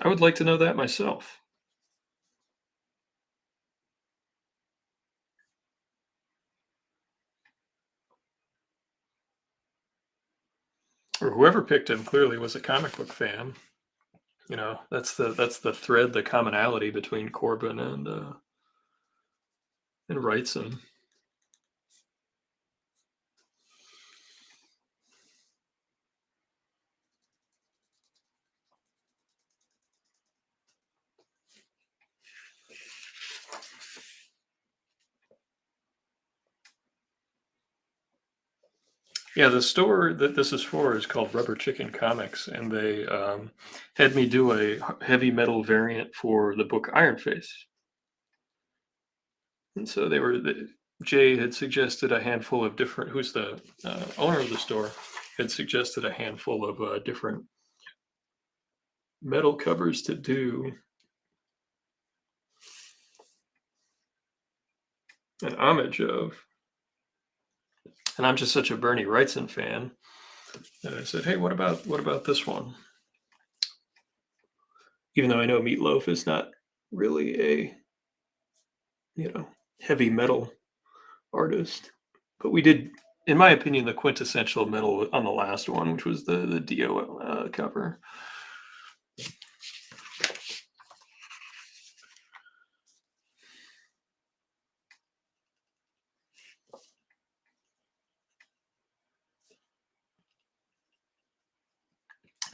[SPEAKER 2] would like to know that myself. Or whoever picked him clearly was a comic book fan. That's the thread, the commonality between Corbin and Wrightson. Yeah, the store that this is for is called rubberchickencomics, and they had me do a heavy metal variant for the book Iron Face. And so Jay had suggested a handful of different, who's the owner of the store, had suggested a handful of different metal covers to do an homage of. And I'm just such a Bernie Wrightson fan that I said, hey, what about this one? Even though I know Meatloaf is not really a, heavy metal artist. But we did, in my opinion, the quintessential metal on the last one, which was the Dio cover.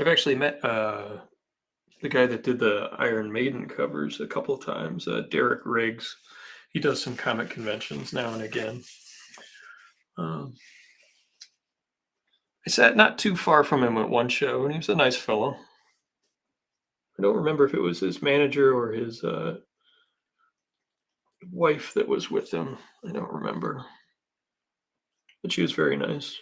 [SPEAKER 2] I've actually met the guy that did the Iron Maiden covers a couple of times, Derek Riggs. He does some comic conventions now and again. I sat not too far from him at one show, and he was a nice fellow. I don't remember if it was his manager or his wife that was with him. I don't remember. But she was very nice.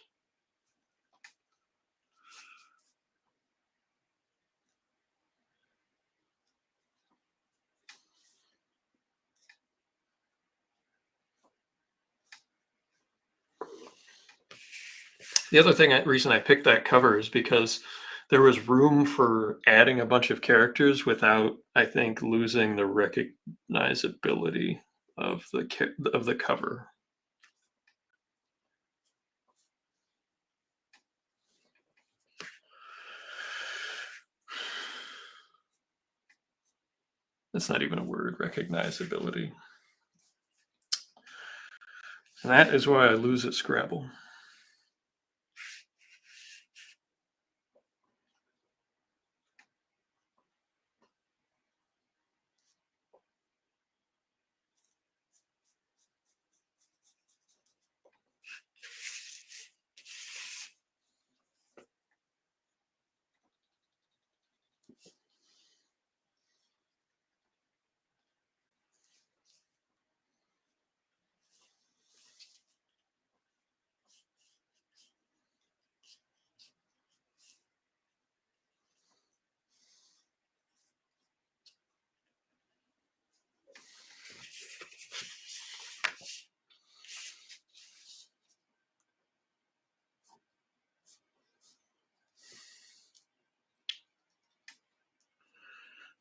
[SPEAKER 2] The other reason I picked that cover is because there was room for adding a bunch of characters without, I think, losing the recognizability of the cover. That's not even a word, recognizability. And that is why I lose at Scrabble.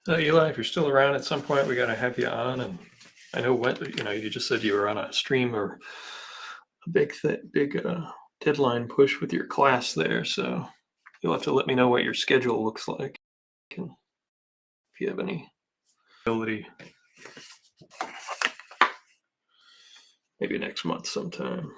[SPEAKER 2] Eli, if you're still around at some point, we got to have you on. And I know you just said you were on a stream or a big deadline push with your class there. So you'll have to let me know what your schedule looks like. And if you have any ability, maybe next month sometime.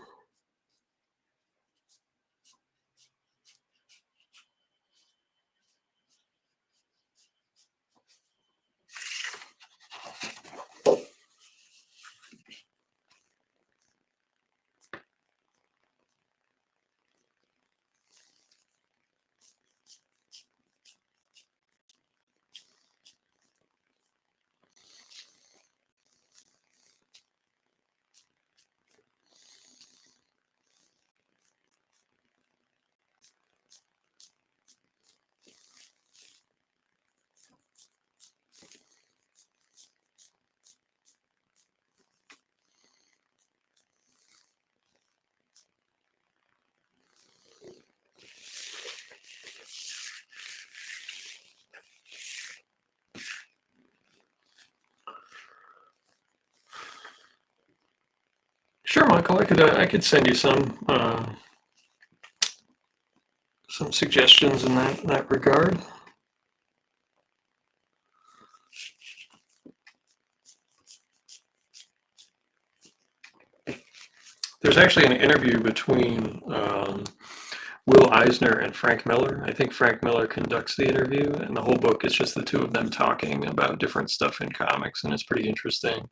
[SPEAKER 2] Sure, Michael. I could send you some suggestions in that regard. There's actually an interview between Will Eisner and Frank Miller. I think Frank Miller conducts the interview, and the whole book is just the two of them talking about different stuff in comics, and it's pretty interesting.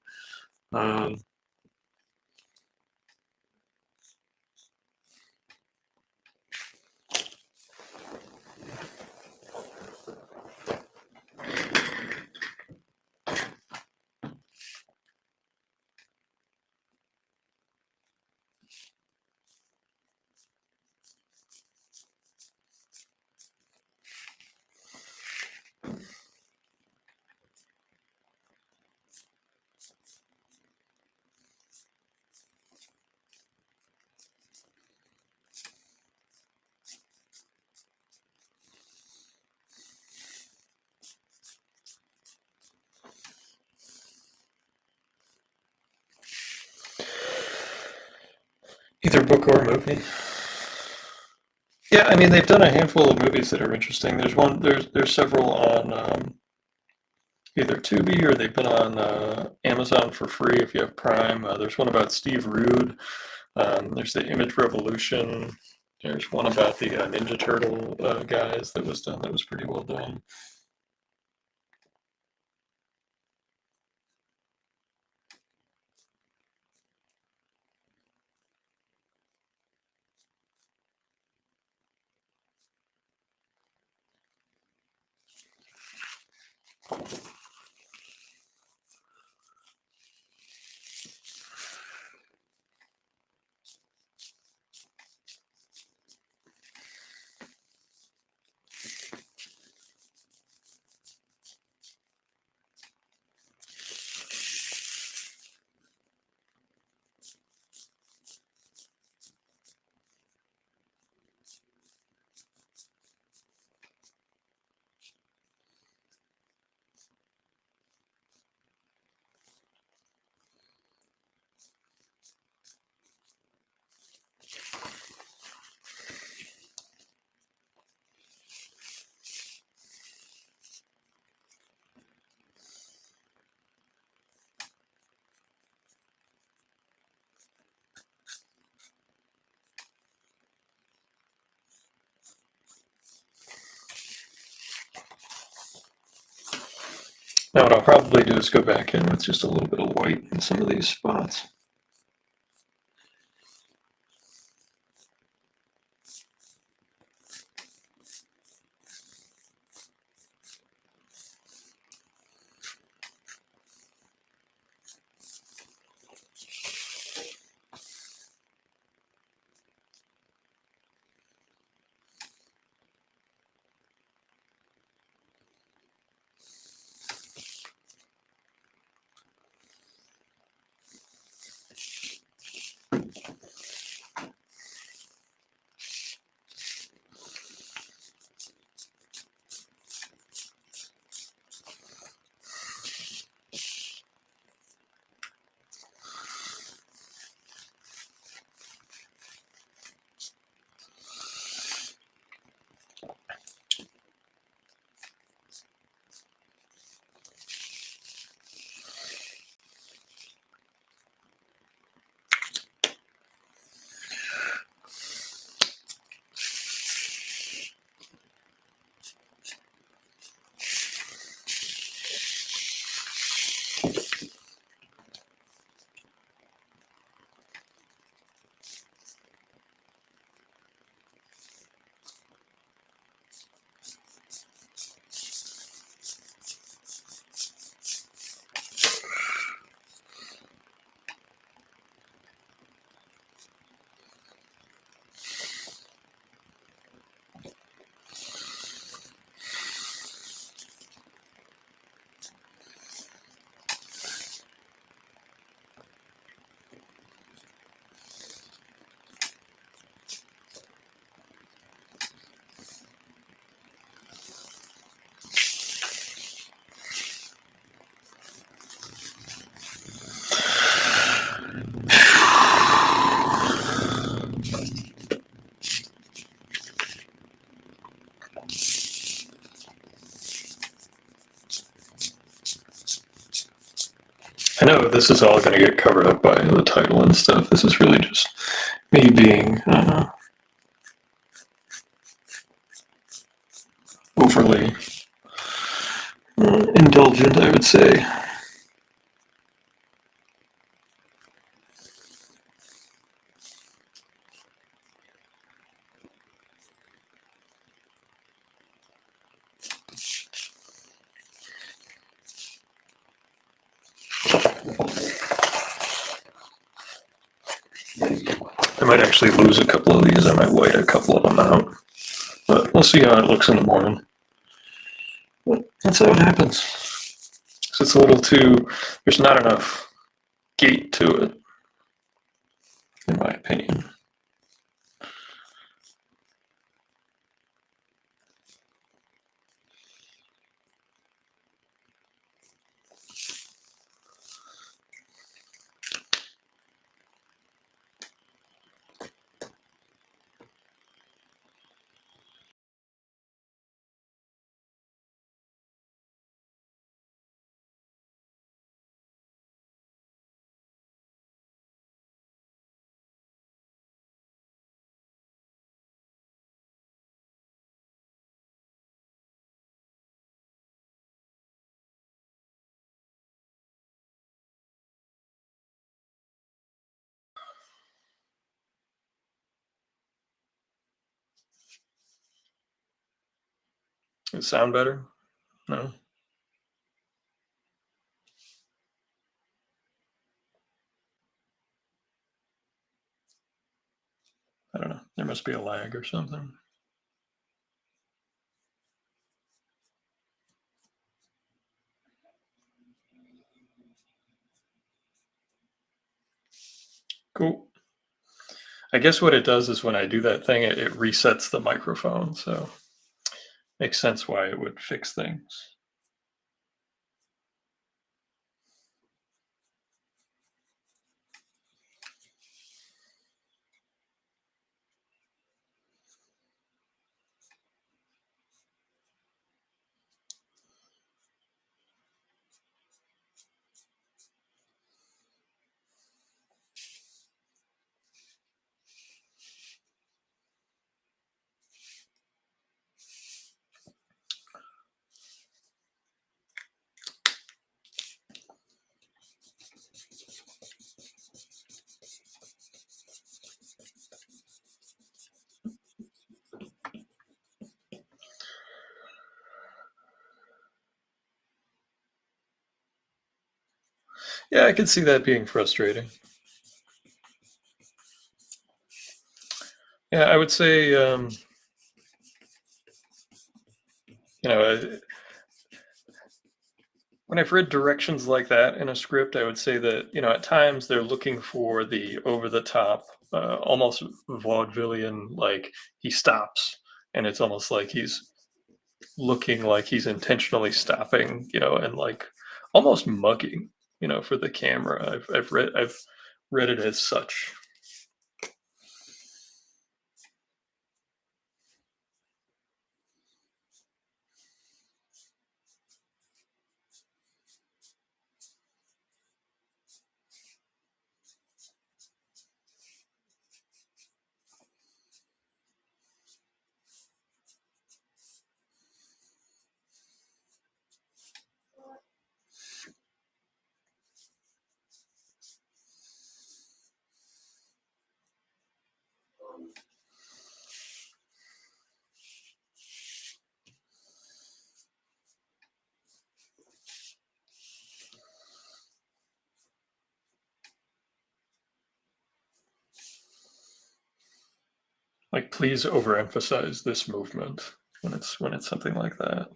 [SPEAKER 2] Either book or movie. Yeah, I mean, they've done a handful of movies that are interesting. There's several on either Tubi or they've been on Amazon for free if you have Prime. There's one about Steve Rude. There's the Image Revolution. There's one about the Ninja Turtle guys that was done that was pretty well done. Now what I'll probably do is go back in with just a little bit of white in some of these spots. I know this is all going to get covered up by the title and stuff. This is really just me being overly indulgent, I would say. I might actually lose a couple of these. I might white a couple of them out. But we'll see how it looks in the morning. But that's how it happens. So it's a little too, there's not enough gait to it, in my opinion. Does it sound better? No? I don't know. There must be a lag or something. Cool. I guess what it does is when I do that thing, it resets the microphone. So makes sense why it would fix things. Yeah, I could see that being frustrating. Yeah, I would say, you know, when I've read directions like that in a script, I would say that, you know, at times they're looking for the over-the-top, almost vaudevillian, like he stops, and it's almost like he's looking like he's intentionally stopping, you know, and like almost mugging, you know, for the camera. I've read it as such. Like, please overemphasize this movement when it's something like that.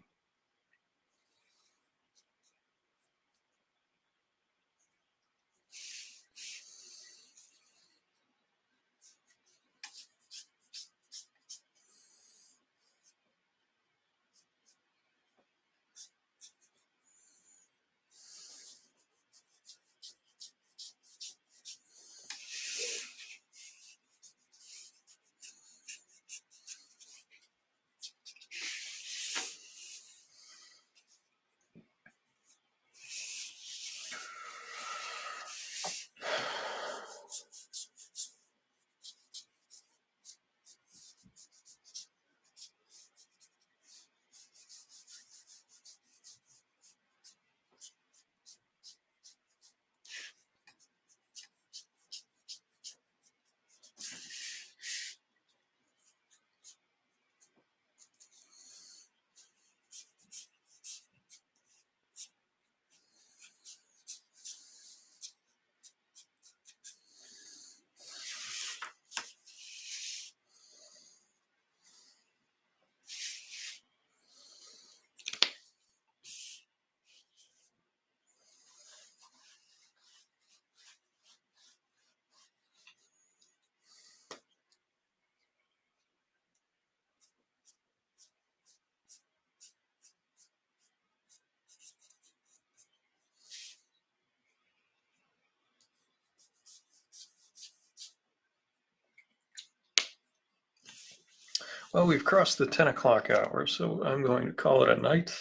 [SPEAKER 2] Well, we've crossed the 10 o'clock hour, so I'm going to call it a night.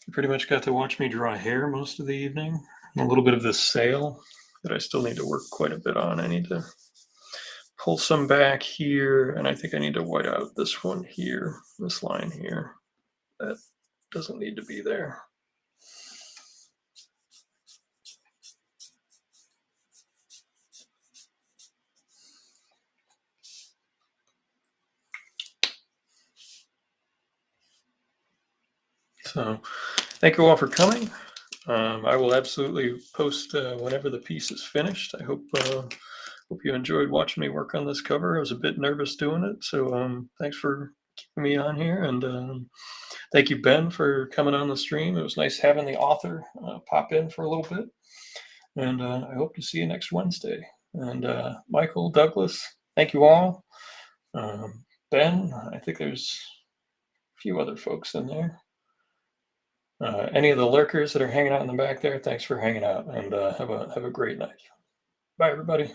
[SPEAKER 2] You pretty much got to watch me draw hair most of the evening. And a little bit of this sail that I still need to work quite a bit on. I need to pull some back here, and I think I need to white out this one here, this line here. That doesn't need to be there. So thank you all for coming. I will absolutely post whenever the piece is finished. I hope you enjoyed watching me work on this cover. I was a bit nervous doing it, so thanks for keeping me on here. And thank you, Ben, for coming on the stream. It was nice having the author pop in for a little bit. And I hope to see you next Wednesday. And Michael, Douglas, thank you all. Ben, I think there's a few other folks in there. Any of the lurkers that are hanging out in the back there, thanks for hanging out, and have a great night. Bye, everybody.